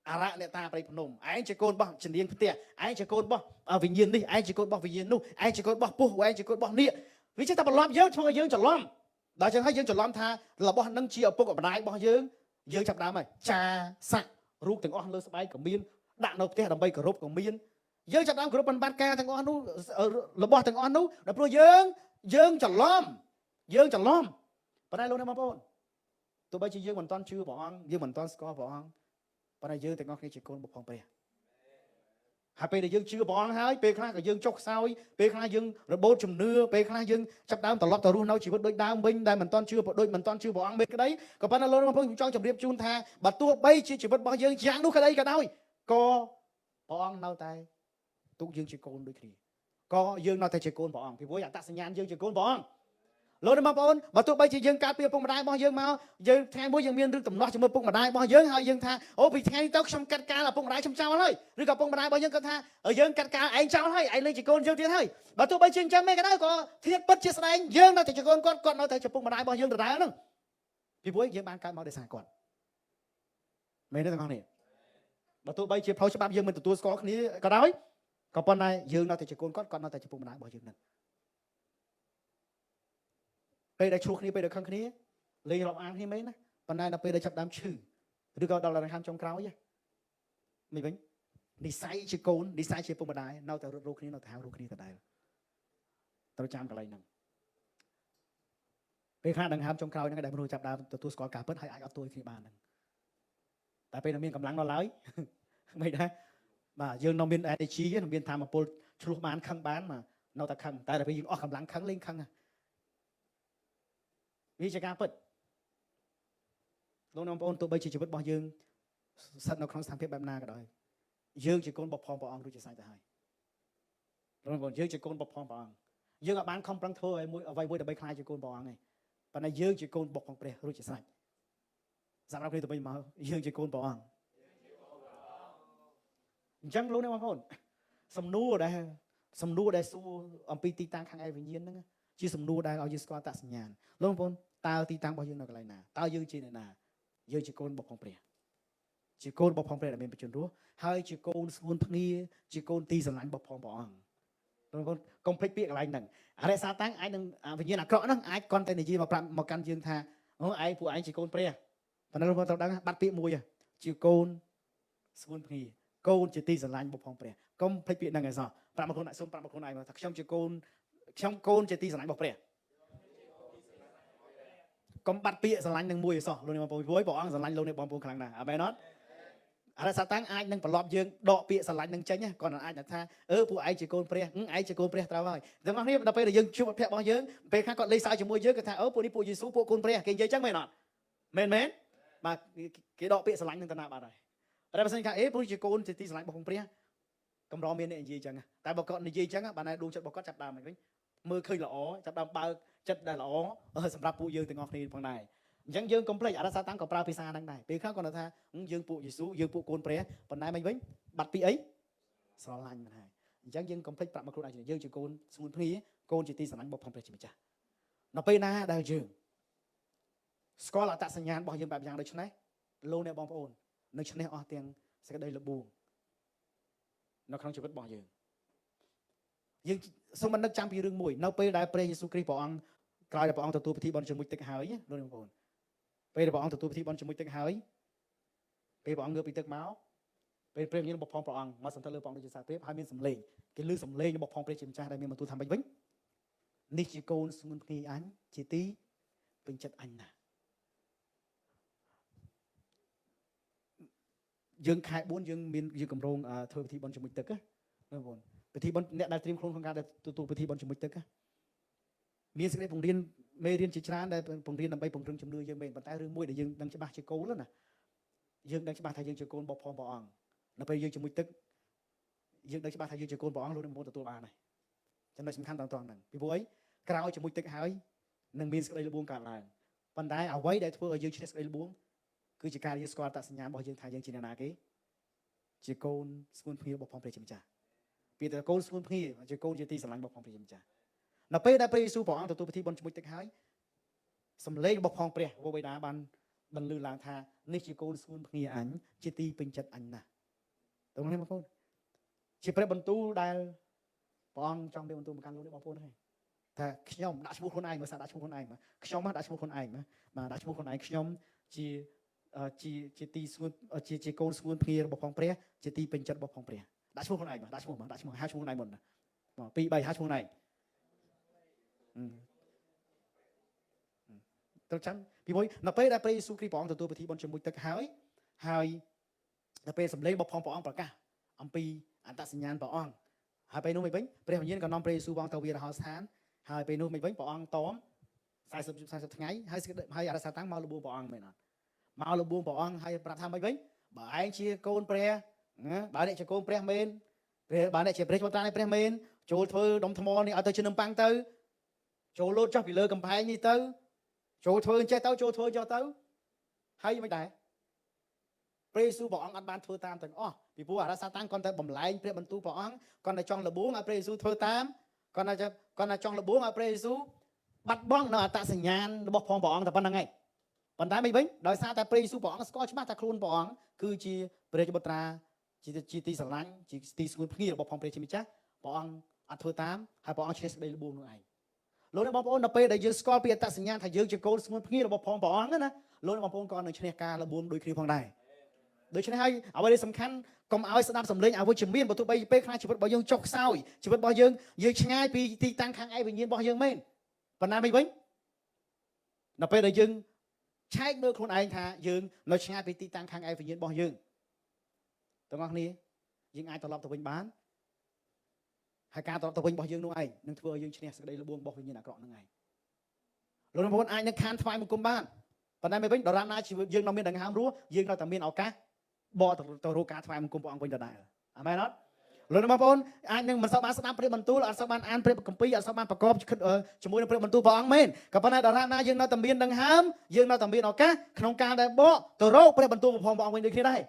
អរៈអ្នកតាព្រៃភ្នំឯងជាកូនរបស់ជំនាញផ្ទះឯងជាកូនរបស់វិញ្ញាណនេះឯងជាកូនរបស់វិញ្ញាណនោះឯងជាកូនរបស់ពស់ឯងជាកូនរបស់នាគវាចេះតែបន្លប់យើងធ្វើឲ្យយើងច្រឡំដល់ចឹងហើយយើងច្រឡំថារបស់នឹងជាឪពុកម្ដាយរបស់យើងចាប់ដើមហើយចាស័ករូបទាំងអស់លើស្បែកក៏មានដាក់នៅផ្ទះដើម្បីគោរពក៏មានយើងចាប់ដើមគោរពបត្តិការទាំងអស់នោះរបស់ទាំងអស់នោះដល់ព្រោះយើងច្រឡំប៉ុន្តែលោកអ្នកបងប្អូនទោះបីជាយើងមិនទាន់ជឿព្រះអង្គយើងមិនទាន់ស្គាល់ព្រះអង្គប៉ុន្តែយើងទាំងអស់គ្នាជាកូនរបស់ព្រះហើយពេលដែលយើងជឿព្រះអង្គហើយពេលខ្លះក៏យើងចុកខ្សោយពេលខ្លះយើងរបូតជំនឿពេលខ្លះយើងចាប់ដើមត្រឡប់ទៅរស់នៅជីវិតដូចដើមវិញដែលមិនទាន់ជឿដូចមិនទាន់ជឿព្រះអង្គមេក្តីក៏ប៉ុន្តែលោកបងប្អូនខ្ញុំចង់ជម្រាបជូនថាបើទោះបីជាជីវិតរបស់យើងយ៉ាងនោះក្តីក៏ដោយក៏ព្រះអង្គនៅតែទុកយើងជាកូនដូចគ្នាក៏យើងនៅតែជាកូនព្រះអង្គពីព្រោះអត្តសញ្ញាណយើងជាកូនព្រះអង្គលោកអ្នកបងប្អូនបើទោះបីជាយើងកើតពីឪពុកម្ដាយរបស់យើងមកយើងថ្ងៃមួយយើងមានរឿងដំណោះជាមួយឪពុកម្ដាយរបស់យើងហើយយើងថាអូពីថ្ងៃទៅខ្ញុំកាត់កាលឪពុកម្ដាយខ្ញុំចោលហើយឬក៏ឪពុកម្ដាយរបស់យើងគាត់ថាយើងកាត់កាលឯងចោលហើយឯងលេងជាកូនយើងទៀតហើយបើទោះបីជាអញ្ចឹងមិនក៏ដោយក៏ធៀបពិតជាស្ដែងយើងនៅតែជាកូនគាត់នៅតែជាឪពុកម្ដាយរបស់យើងដដែលហ្នឹងពីព្រោះយើងបានកើតមកដោយសារគាត់មែនទេទាំងអស់នេះបើទោះបីជាផ្លូវច្បាប់យើងមិនទទួលស្គាល់គ្នាក៏ដោយក៏ប៉ុន្តែយើងនៅតែជាកូនគាត់នៅតែជាឪពុកម្ដាយរបស់យើងហ្នឹងពេលដែលឆ្លោះគ្នាពេលដែលខឹងគ្នាលេងរាប់អានគ្នាមែនណាប៉ុន្តែដល់ពេលដែលចាប់ដើមឈឺឬក៏ដល់ដង្ហើមចុងក្រោយមិនវិញនិស័យជាកូននិស័យជាពុកម្ដាយនៅតែរត់រੂគ្នានៅតែហៅរੂគ្នាដដែលត្រូវចាំកន្លែងហ្នឹងពេលខ្លះដង្ហើមចុងក្រោយហ្នឹងដែលមនុស្សចាប់ដើមទទួលស្គាល់ការពិតហើយអាចអត់ទួយគ្នាបានហ្នឹងតែពេលដែលមានកម្លាំងដល់ឡើយមិនដែរបាទយើងនៅមាន energy នៅមានធម៌ពលឆ្លោះបានខឹងបានមកនៅតែខឹងតែដល់ពេលយើងអស់កម្លាំងខឹងលេងខឹងវាជាការពិតលោកអ្នកបងប្អូនទោះបីជាជីវិតរបស់យើងស្ថិតនៅក្នុងស្ថានភាពបែបណាក៏ដោយយើងជាកូនរបស់ព្រះអង្គរួចជាស្រេចទៅហើយលោកអ្នកបងប្អូនយើងជាកូនរបស់ព្រះអង្គយើងអាចបានខំប្រឹងធ្វើឲ្យអ្វីមួយដើម្បីខ្លាចជាកូនព្រះអង្គទេប៉ុន្តែយើងជាកូនរបស់ព្រះរួចជាស្រេចសម្រាប់គ្នាទៅវិញមកយើងជាកូនព្រះអង្គអញ្ចឹងលោកអ្នកបងប្អូនសំណួរដែលសួរអំពីទីតាំងខាងឯវិញ្ញាណហ្នឹងជាសំណួរដែលឲ្យយើងស្គាល់អត្តសញ្ញាណលោកបងប្អូនតើទីតាំងរបស់យើងនៅកន្លែងណាតើយើងជាអ្នកណាយើងជាកូនរបស់ព្រះជាកូនរបស់ព្រះដែលមានបច្ចុប្បន្នរស់ហើយជាកូនស្ងួនភ្ងាជាកូនទីស្រឡាញ់របស់ព្រះអង្គលោកបងប្អូនកុំភ្លេចពាក្យកន្លែងហ្នឹងអរិយសាតាំងអាចនឹងវិញ្ញាណអាក្រក់ហ្នឹងអាចគាត់តែនិយាយមកកាន់យើងថាអូឯងពួកឯងជាកូនព្រះប៉ុន្តែលោកបងប្អូនត្រូវដឹងបាត់ពាក្យមួយជាកូនស្ងួនភ្ងាកូនជាទីស្រឡាញ់របស់ព្រះកុំភ្លេចពាក្យហ្នឹងឯងសោះប្រាប់មកខ្លួនឯងសូមប្រាប់មកខ្លួនឯងថាខ្ញុំជាកូនជាទីស្រឡាញ់របស់ព្រះកុំបាត់ពាក្យស្រឡាញ់នឹងមួយសោះលោកអ្នកបងប្អូនព្រោះព្រះអង្គស្រឡាញ់លោកអ្នកបងប្អូនខ្លាំងណាស់អាមែនអត់អរិយសាតាំងអាចនឹងប្រឡប់យើងដកពាក្យស្រឡាញ់នឹងចេញគាត់អាចថាពួកឯងជាកូនព្រះឯងជាកូនព្រះត្រូវហើយទាំងអស់គ្នាដល់ពេលដែលយើងជួបមិត្តភក្តិរបស់យើងពេលខ្លះគាត់លេងសើចជាមួយយើងគាត់ថាពួកនេះពួកយេស៊ូពួកកូនព្រះគេនិយាយចឹងមែនអត់មែនបាទគេដកពាក្យស្រឡាញ់នឹងតាណាបាត់ហើយតែបើសិនថាពួកជាកូនជាទីស្រឡាញ់របស់ព្រះកម្រមានអ្នកនិយាយចឹងតែបើគាត់និយាយចឹងបានតែដួងចិត្តរបស់គាត់ចាប់ដើមវិញមើលឃើញល្អចាប់ដើមបើកចិត្តដែលល្អសម្រាប់ពួកយើងទាំងអស់គ្នាផងដែរអញ្ចឹងយើងកុំភ្លេចអរិយសាតាំងក៏ប្រើភាសាហ្នឹងដែរពេលខ្លះគាត់ថាយើងពួកយេស៊ូយើងពួកកូនព្រះប៉ុន្តែមិនវិញបាត់ពីអីស្រឡាញ់មិនហើយអញ្ចឹងយើងកុំភ្លេចប្រាប់មកខ្លួនឯងយើងជាកូនស្ងួនភ្ងាកូនជាទីស្រឡាញ់របស់ព្រះជាម្ចាស់នៅពេលណាដែលយើងស្គាល់អត្តសញ្ញាណរបស់យើងបែបយ៉ាងដូចនេះលោកអ្នកបងប្អូននឹងឈ្នះអស់ទាំងសេចក្តីល្បួងនៅក្នុងជីវិតរបស់យើងសូមនឹកចាំពីរឿងមួយនៅពេលដែលព្រះយេស៊ូវគ្រីស្ទព្រះអង្គក្រោយដែលព្រះអង្គទទួលពិធីបុណ្យជាមួយទឹកហើយលោកអ្នកបងប្អូនពេលដែលព្រះអង្គទទួលពិធីបុណ្យជាមួយទឹកហើយពេលព្រះអង្គងើបពីទឹកមកពេលព្រះវិញ្ញាណរបស់ព្រះអង្គមកសន្ធិលើព្រះអង្គដូចជាសារព្រាបហើយមានសម្លេងគេឮសម្លេងរបស់ព្រះជាម្ចាស់ដែលមានបន្ទូលថាម៉េចវិញនេះជាកូនស្ងួនភ្ងាអញជាទីពេញចិត្តអញណាយើងខែ4យើងមានយើងកម្រងធ្វើពិធីបុណ្យជាមួយទឹកណាបងប្អូនពិធីបុណ្យអ្នកដែលត្រៀមខ្លួនក្នុងការទទួលពិធីបុណ្យជាមួយទឹកមានសេចក្តីបង្រៀនមេរៀនជាច្រើនដែលបង្រៀនដើម្បីពង្រឹងជំនឿយើងមែនប៉ុន្តែរឿងមួយដែលយើងដឹងច្បាស់ជាគោលណាយើងដឹងច្បាស់ថាយើងជាកូនរបស់ព្រះអង្គនៅពេលយើងជាមួយទឹកយើងដឹងច្បាស់ថាយើងជាកូនព្រះអង្គលោកនឹងមកទទួលបានហើយចំណុចសំខាន់ត្រង់ហ្នឹងពីព្រោះអីក្រោយជាមួយទឹកហើយនឹងមានសេចក្តីល្បួងកើតឡើង ប៉ុន្តែអ្វីដែលធ្វើឲ្យយើងឈ្នះសេចក្តីល្បួងគឺជាការយើងស្គាល់អត្តសញ្ញាណរបស់យើងថាយើងជាអ្នកណាគេជាកូនស្ងួនភ្ងារបស់ផងព្រះជាម្ចាស់ពីតែកូនស្ងួនភ្ងាជាកូនជាទីស្រឡាញ់របស់ផងព្រះជាម្ចាស់នៅពេលដែលព្រះយេស៊ូវព្រះអង្គទទួលពិធីបុណ្យជាមួយទឹកហើយសម្លេងរបស់ផងព្រះវរបិតាបានបន្លឺឡើងថានេះជាកូនស្ងួនភ្ងាអញជាទីពេញចិត្តអញណាស់តើបងប្អូនជាព្រះបន្ទូលដែលព្រះអង្គចង់ព្រះបន្ទូលមកកាន់លោកនេះបងប្អូនហើយថាខ្ញុំដាក់ឈ្មោះខ្លួនឯងមើលសាដាក់ឈ្មោះខ្លួនឯងខ្ញុំដាក់ឈ្មោះខ្លួនឯងបាទដាក់ឈ្មោះខ្លួនឯងខ្ញុំជាទីស្ងួនជាកូនស្ងួនភ្ងារបស់ផងព្រះជាទីពេញចិត្តរបស់ផងព្រះដាក់ឈ្មោះខ្លួនឯងដាក់ឈ្មោះហៅឈ្មោះខ្លួនឯងមុនណា2 3ហៅឈ្មោះខ្លួនឯងទៅចាំពីមួយនៅពេលដែលព្រះយេស៊ូវគ្រីស្ទព្រះអង្គទទួលពិធីបុណ្យជាមួយទឹកហើយដល់ពេលសម្លេងរបស់ព្រះអង្គប្រកាសអំពីអត្តសញ្ញាណព្រះអង្គហើយពេលនោះមិនវិញព្រះវិញ្ញាណក៏នាំព្រះយេស៊ូវព្រះអង្គទៅវារហោស្ថានហើយពេលនោះមិនវិញព្រះអង្គតម40ថ្ងៃហើយអរិយសាតាំងមកលបួងព្រះអង្គមែនអត់មកលបួងព្រះអង្គហើយប្រាប់ថាមិនវិញបើឯងជាកូនព្រះបើអ្នកជាកូនព្រះមែនព្រះបើអ្នកជាព្រះបុត្រានៃព្រះមែនចូលធ្វើដុំថ្មនេះឲ្យទៅជានំប៉័ងទៅចូលលោតចុះពីលើកំផែងនេះទៅចូលធ្វើចេះទៅចូលធ្វើចុះទៅហើយមិនដែរព្រះយេស៊ូវព្រះអង្គអត់បានធ្វើតាមទាំងអស់ពីព្រោះអរិយសាតាំងគាត់តែបំលែងព្រះបន្ទូលព្រះអង្គគាត់តែចង់លបួងឲ្យព្រះយេស៊ូវធ្វើតាមគាត់តែចង់លបួងឲ្យព្រះយេស៊ូវបាត់បង់នៅអត្តសញ្ញាណរបស់ព្រះអង្គតែប៉ុណ្្នឹងឯងប៉ុន្តែមិនវិញដោយសារតែព្រះយេស៊ូវព្រះអង្គស្គាល់ច្បាស់ថាខ្លួនព្រះអង្គគឺជាព្រះបុត្រាជាទីស្រឡាញ់ជាទីស្ងួនភ្ងារបស់ព្រះជាម្ចាស់ព្រះអង្គអត់ធ្វើតាមហើយព្រះអង្គឈ្នះសេចក្តីលបួងនោះឯងលោកអ្នកបងប្អូននៅពេលដែលយើងស្គាល់ពីអត្តសញ្ញាណថាយើងជាកូនស្ងួនភ្ងារបស់ព្រះអង្គណាលោកអ្នកបងប្អូនក៏នឹងឈ្នះការលបួងដូចគ្នាផងដែរដូច្នេះហើយអ្វីដែលសំខាន់កុំឲ្យស្ដាប់សម្លេងអវិជ្ជមានបើទោះបីពេលខ្លះជីវិតរបស់យើងចុះខ្សោយជីវិតរបស់យើងឆ្ងាយពីទីតាំងខាងឯវិញ្ញាណរបស់យើងមែនប៉ុន្តែមិនវិញនៅពេលដែលយើងឆែកមើលខ្លួនឯងថាយើងនៅឆ្ងាយពីទីតាំងខាងឯវិញ្ញាណរបស់យើងទាំងអស់គ្នាយើងអាចត្រឡប់ទៅវិញបានហើយការត្រឡប់ទៅវិញរបស់យើងនោះឯងនឹងធ្វើឲ្យយើងឈ្នះសេចក្តីល្បួងរបស់វិញ្ញាណអាក្រក់ហ្នឹងឯងលោកបងប្អូនអាចនឹងខានថ្វាយបង្គំបានប៉ុន្តែមិនវិញដរាបណាជីវិតយើងនៅមានដង្ហើមរស់យើងនៅតែមានឱកាសបកទៅរកការថ្វាយបង្គំព្រះអង្គវិញដដែលអាមែនអត់លោកបងប្អូនអាចនឹងមិនសូវបានស្ដាប់ព្រះបន្ទូលអត់សូវបានអានព្រះគម្ពីរអត់សូវបានប្រកបជាមួយនឹងព្រះបន្ទូលព្រះអង្គមែនក៏ប៉ុន្តែដរាបណាយើងនៅតែមានដង្ហើមយើងនៅតែមានឱកាសក្នុងការដែលបកទៅរកព្រះបន្ទូលព្រះអង្គវិញដូចគ្នាដែរ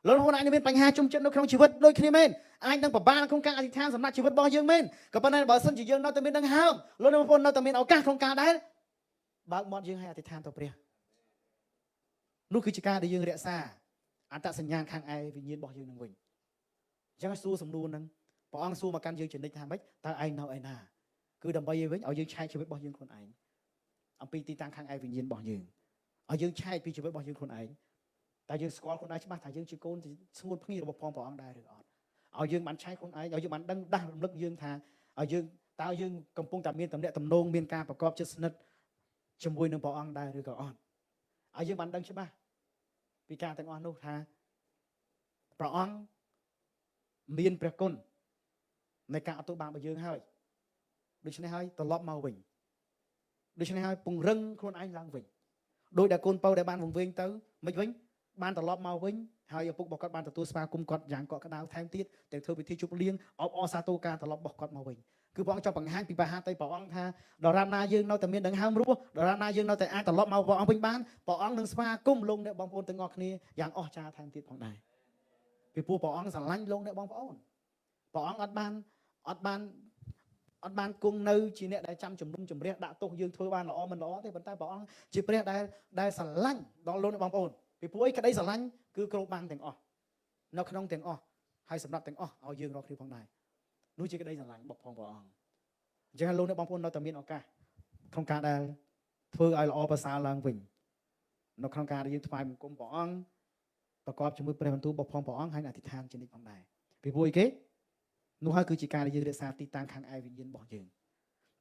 លោកបងប្អូនអាចនឹងមានបញ្ហាជុំចិត្តនៅក្នុងជីវិតដូចគ្នាមែនអាចនឹងពិបាកក្នុងការអធិដ្ឋានសម្រាប់ជីវិតរបស់យើងមែនក៏ប៉ុន្តែបើសិនជាយើងនៅតែមានដង្ហើមលោកបងប្អូននៅតែមានឱកាសក្នុងការដែលបើកមាត់យើងឲ្យអធិដ្ឋានទៅព្រះនោះគឺជាការដែលយើងរក្សាអត្តសញ្ញាណខាងឯវិញ្ញាណរបស់យើងនឹងវិញអញ្ចឹងសួរសំណួរហ្នឹងព្រះអង្គសួរមកកាន់យើងជានិច្ចថាម៉េចតើឯងនៅឯណាគឺដើម្បីឲ្យវិញឲ្យយើងឆែកជីវិតរបស់យើងខ្លួនឯងអំពីទីតាំងខាងឯវិញ្ញាណរបស់យើងឲ្យយើងឆែកពីជីវិតរបស់យើងខ្លួនឯងតែយើងស្គាល់ខ្លួនឯងច្បាស់ថាយើងជាកូនស្ងួនភ្ងារបស់ព្រះអង្គដែរឬអត់ឲ្យយើងបានឆែកខ្លួនឯងឲ្យយើងបានដឹងដាស់រំលឹកយើងថាឲ្យយើងតើយើងកំពុងតែមានតំណែងតំណងមានការប្រកបចិត្តស្និទ្ធជាមួយនឹងព្រះអង្គដែរឬក៏អត់ឲ្យយើងបានដឹងច្បាស់ពីការទាំងអស់នោះថាព្រះអង្គមានព្រះគុណនៃការអត់ទោសបាបរបស់យើងហើយដូច្នេះហើយត្រឡប់មកវិញដូច្នេះហើយពង្រឹងខ្លួនឯងឡើងវិញដោយដែលកូនពៅដែលបានវង្វេងទៅមិនវិញបានត្រឡប់មកវិញហើយឪពុករបស់គាត់បានទទួលស្វាគមន៍គាត់យ៉ាងកក់ក្ដៅថែមទៀតទាំងធ្វើពិធីជប់លៀងអបអរសាទរការត្រឡប់របស់គាត់មកវិញគឺព្រះអង្គចង់បង្ហាញពីបាហាតីព្រះអង្គថាដរាបណាយើងនៅតែមានដង្ហើមរស់ដរាបណាយើងនៅតែអាចត្រឡប់មកព្រះអង្គវិញបានព្រះអង្គនឹងស្វាគមន៍លោកអ្នកបងប្អូនទាំងអស់គ្នាយ៉ាងអស្ចារ្យថែមទៀតផងដែរពីព្រោះព្រះអង្គស្រឡាញ់លោកអ្នកបងប្អូនព្រះអង្គអត់បានគង់នៅជាអ្នកដែលចាំជំនុំជម្រះដាក់ទោសយើងធ្វើបានល្អមិនល្អទេប៉ុន្តែព្រះអង្គជាព្រះដែលស្រឡាញ់ដល់លោកអ្នកបងប្អូនពីព្រោះអីក្តីស្រឡាញ់គឺគ្របបាំងទាំងអស់នៅក្នុងទាំងអស់ហើយសម្រាប់ទាំងអស់ឲ្យយើងរកគ្នាផងដែរនោះជាក្តីស្រឡាញ់របស់ព្រះអង្គអញ្ចឹងលោកអ្នកបងប្អូននៅតែមានឱកាសក្នុងការដែលធ្វើឲ្យល្អប្រសើរឡើងវិញនៅក្នុងការដែលយើងថ្វាយបង្គំព្រះអង្គប្រកបជាមួយព្រះបន្ទូលរបស់ព្រះអង្គហើយអធិដ្ឋានជានិច្ចផងដែរពីព្រោះអីគេនោះហើយគឺជាការដែលយើងរក្សាទីតាំងខាងឯវិញ្ញាណរបស់យើ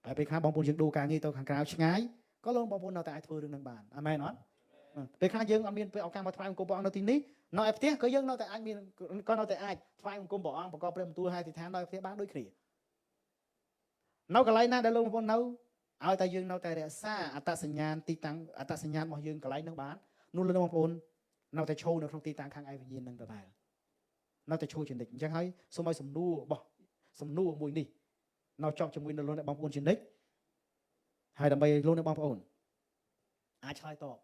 ងតែពេលខ្លះបងប្អូនយើងដូរការងារទៅខាងក្រៅឆ្ងាយក៏លោកបងប្អូននៅតែអាចធ្វើរឿងនឹងបានអាមែនអត់ពេលខ្លះយើងអត់មានឱកាសមកថ្វាយបង្គំព្រះអង្គនៅទីនេះនៅឯផ្ទះក៏យើងនៅតែអាចមានក៏នៅតែអាចថ្វាយបង្គំព្រះអង្គប្រកបព្រះបន្ទូលហើយអធិដ្ឋាននៅឯផ្ទះបានដូចគ្នានៅកន្លែងណាដែលលោកបងប្អូននៅឲ្យតែយើងនៅតែរក្សាអត្តសញ្ញាណទីតាំងអត្តសញ្ញាណរបស់យើងកន្លែងនោះបាននោះលោកបងប្អូននៅតែឈរនៅក្នុងទីតាំងខាងឯវិញ្ញាណនឹងដដែលនៅតែឈរជានិច្ចអញ្ចឹងហើយសូមឲ្យសំណួរមួយនេះនៅជាប់ជាមួយនឹងលោកអ្នកបងប្អូនជានិច្ចហើយដើម្បីលោកអ្នកបងប្អូន អាចឆ្លើយតប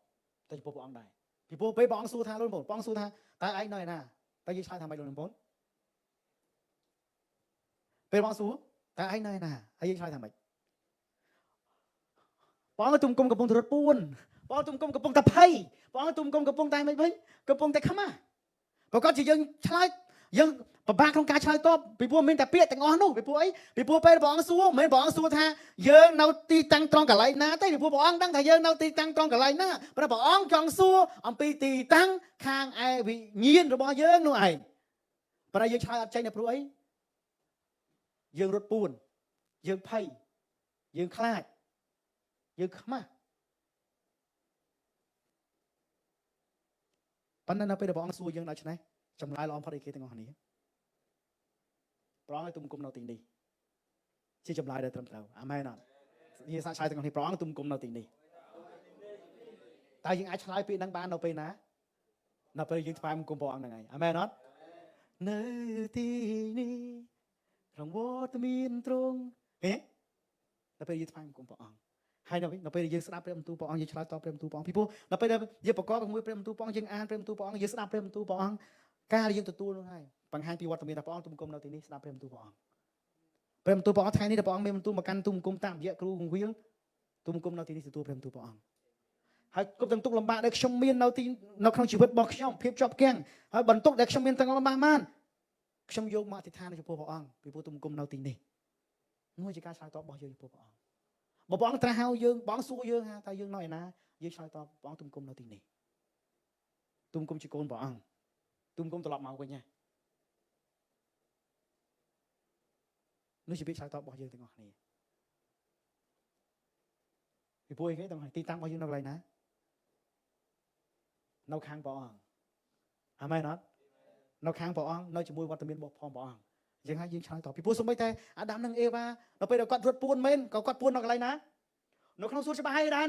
ទៅចំពោះព្រះអង្គដែរពីព្រោះពេលព្រះអង្គសួរថាលោកបងព្រះអង្គសួរថាតើឯងនៅឯណាតើយើងឆ្លើយថាម៉េចលោកបងពេលព្រះអង្គសួរតើឯងនៅឯណាហើយយើងឆ្លើយថាម៉េចព្រះអង្គទុំគុំកំពុងទៅរត់ពួនព្រះអង្គទុំគុំកំពុងតែភ័យព្រះអង្គទុំគុំកំពុងតែមិនវិញកំពុងតែខ្មាស់ប្រកបជាយើងឆ្លើយយើងពិបាកក្នុងការឆ្លើយតបពីព្រោះមានតែពាក្យទាំងអស់នោះពីព្រោះអីពីព្រោះពេលព្រះអង្គសួរមិនមែនព្រះអង្គសួរថាយើងនៅទីតាំងត្រង់កន្លែងណាទេពីព្រោះព្រះអង្គដឹងថាយើងនៅទីតាំងត្រង់កន្លែងណាព្រោះព្រះអង្គចង់សួរអំពីទីតាំងខាងឯវិញ្ញាណរបស់យើងនោះឯងប៉ុន្តែយើងឆ្លើយអត់ចេញតែព្រោះអីយើងរត់ពួនយើងភ័យយើងខ្លាចយើងខ្មាស់ប៉ុន្តែនៅពេលដែលព្រះអង្គសួរយើងដល់ឆ្នេះចម្លើយល្អបំផុតឲ្យគេទាំងអស់គ្នាព្រះអង្គឲ្យទុំគុំនៅទីនេះជាចម្លើយដែលត្រឹមត្រូវអាមែនអត់និយាយសាកឆ្លើយទាំងអស់គ្នាព្រះអង្គទុំគុំនៅទីនេះតើយើងអាចឆ្លើយពាក្យហ្នឹងបាននៅពេលណានៅពេលយើងថ្វាយបង្គំព្រះអង្គហ្នឹងឯងអាមែនអត់នៅទីនេះក្នុងវត្តមានទ្រង់ហេនៅពេលយើងថ្វាយបង្គំព្រះអង្គហើយនៅពេលយើងស្ដាប់ព្រះបន្ទូលព្រះអង្គយើងឆ្លើយតបព្រះបន្ទូលព្រះអង្គពីព្រោះនៅពេលដែលយើងប្រកបជាមួយព្រះបន្ទូលព្រះអង្គយើងអានព្រះបន្ទូលព្រះអង្គយើងស្ដាប់ព្រះបន្ទូលព្រះអង្គការដែលយើងទទួលនោះហើយបង្ហាញពីវត្តមានរបស់ព្រះអង្គទុំគុំនៅទីនេះស្ដាប់ព្រះបន្ទូលព្រះអង្គព្រះបន្ទូលព្រះអង្គថ្ងៃនេះដែលព្រះអង្គមានបន្ទូលមកកាន់ទុំគុំតាមរយៈគ្រូគង្វាលទុំគុំនៅទីនេះទទួលព្រះបន្ទូលព្រះអង្គហើយគ្រប់ទាំងទុកលំបាកដែលខ្ញុំមាននៅក្នុងជីវិតរបស់ខ្ញុំភាពជាប់គាំងហើយបន្ទុកដែលខ្ញុំមានទាំងអស់បានខ្ញុំយកមកអធិដ្ឋានចំពោះព្រះអង្គពីព្រោះទុំគុំនៅទីនេះនោះជាការឆ្លើយតបរបស់យើងចំពោះព្រះអង្គបើព្រះអង្គត្រាស់ហៅយើងព្រះអង្គសួរយើងថាតើយើងនៅឯណាយើងឆ្លើយតបព្រះអង្គទុំគុំនៅទីនេះទុំគុំជាកូនព្រះអង្គទុំគុំត្រឡប់មកវិញហ៎នោះជាពាក្យឆ្លើយតបរបស់យើងទាំងអស់គ្នាពីព្រោះអីគេទាំងទីតាំងរបស់យើងនៅកន្លែងណានៅខាងព្រះអង្គអាមែនអត់នៅខាងព្រះអង្គនៅជាមួយវត្តមានរបស់ព្រះអង្គយ៉ាងហើយយើងឆ្លើយតបពីព្រោះសូម្បីតែអាដាមនិងអេវ៉ាដល់ពេលដែលគាត់រត់ពួនមែនក៏គាត់ពួននៅកន្លែងណានៅក្នុងសួនច្បារហើយដែរ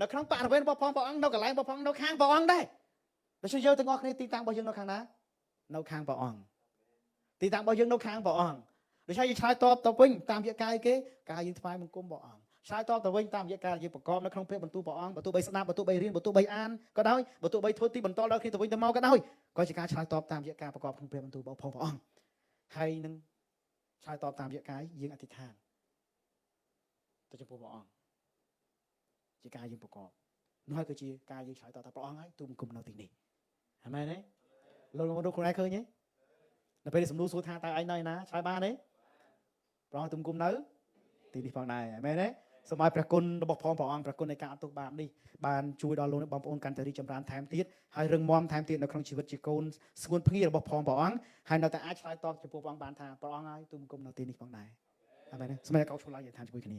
នៅក្នុងបរិវេណរបស់ព្រះអង្គនៅកន្លែងរបស់ព្រះអង្គនៅខាងព្រះអង្គដែរដូច្នេះយើងទាំងអស់គ្នាទីតាំងរបស់យើងនៅខាងណានៅខាងព្រះអង្គទីតាំងរបស់យើងនៅខាងព្រះអង្គដូច្នេះយើងឆ្លើយតបទៅវិញតាមរយៈការគេការយើងថ្វាយបង្គំព្រះអង្គឆ្លើយតបទៅវិញតាមរយៈការយើងប្រកបនៅក្នុងព្រះបន្ទូលព្រះអង្គបើទោះបីស្ដាប់បើទោះបីរៀនបើទោះបីអានក៏ដោយបើទោះបីធ្វើទីបន្តដល់គ្នាទៅវិញទៅមកក៏ដោយក៏ជាការឆ្លើយតបតាមរយៈការប្រកបក្នុងព្រះបន្ទូលរបស់ព្រះអង្គហើយនឹងឆ្លើយតបតាមរយៈការយើងអធិដ្ឋានទៅចំពោះព្រះអង្គជាការយើងប្រកបនោះហើយគឺជាការយើងឆ្លើយតបថាព្រះអង្គហើយទូមគុំនៅទីនេះអាមែនទេលោកខ្លួនឯងឃើញទេនៅពេលសំណួរសួរថាតើឯងនៅឯណាឆ្លើយបានទេព្រះអង្គទូមគុំនៅទីនេះផងដែរអាមែនទេសូមឲ្យព្រះគុណរបស់ព្រះអង្គព្រះគុណនៃការអត់ទុកបាបនេះបានជួយដល់លោកបងប្អូនកាន់តែរីកចម្រើនថែមទៀតហើយរឹងមាំថែមទៀតនៅក្នុងជីវិតជាកូនស្ងួនភ្ងារបស់ព្រះអង្គហើយនៅតែអាចឆ្លើយតបចំពោះព្រះអង្គបានថាព្រះអង្គហើយទូមគុំនៅទីនេះផងដែរអាមែនទេសូមឲ្យកោតឈ្មោះឡើងយើងថាជាមួយគ្នា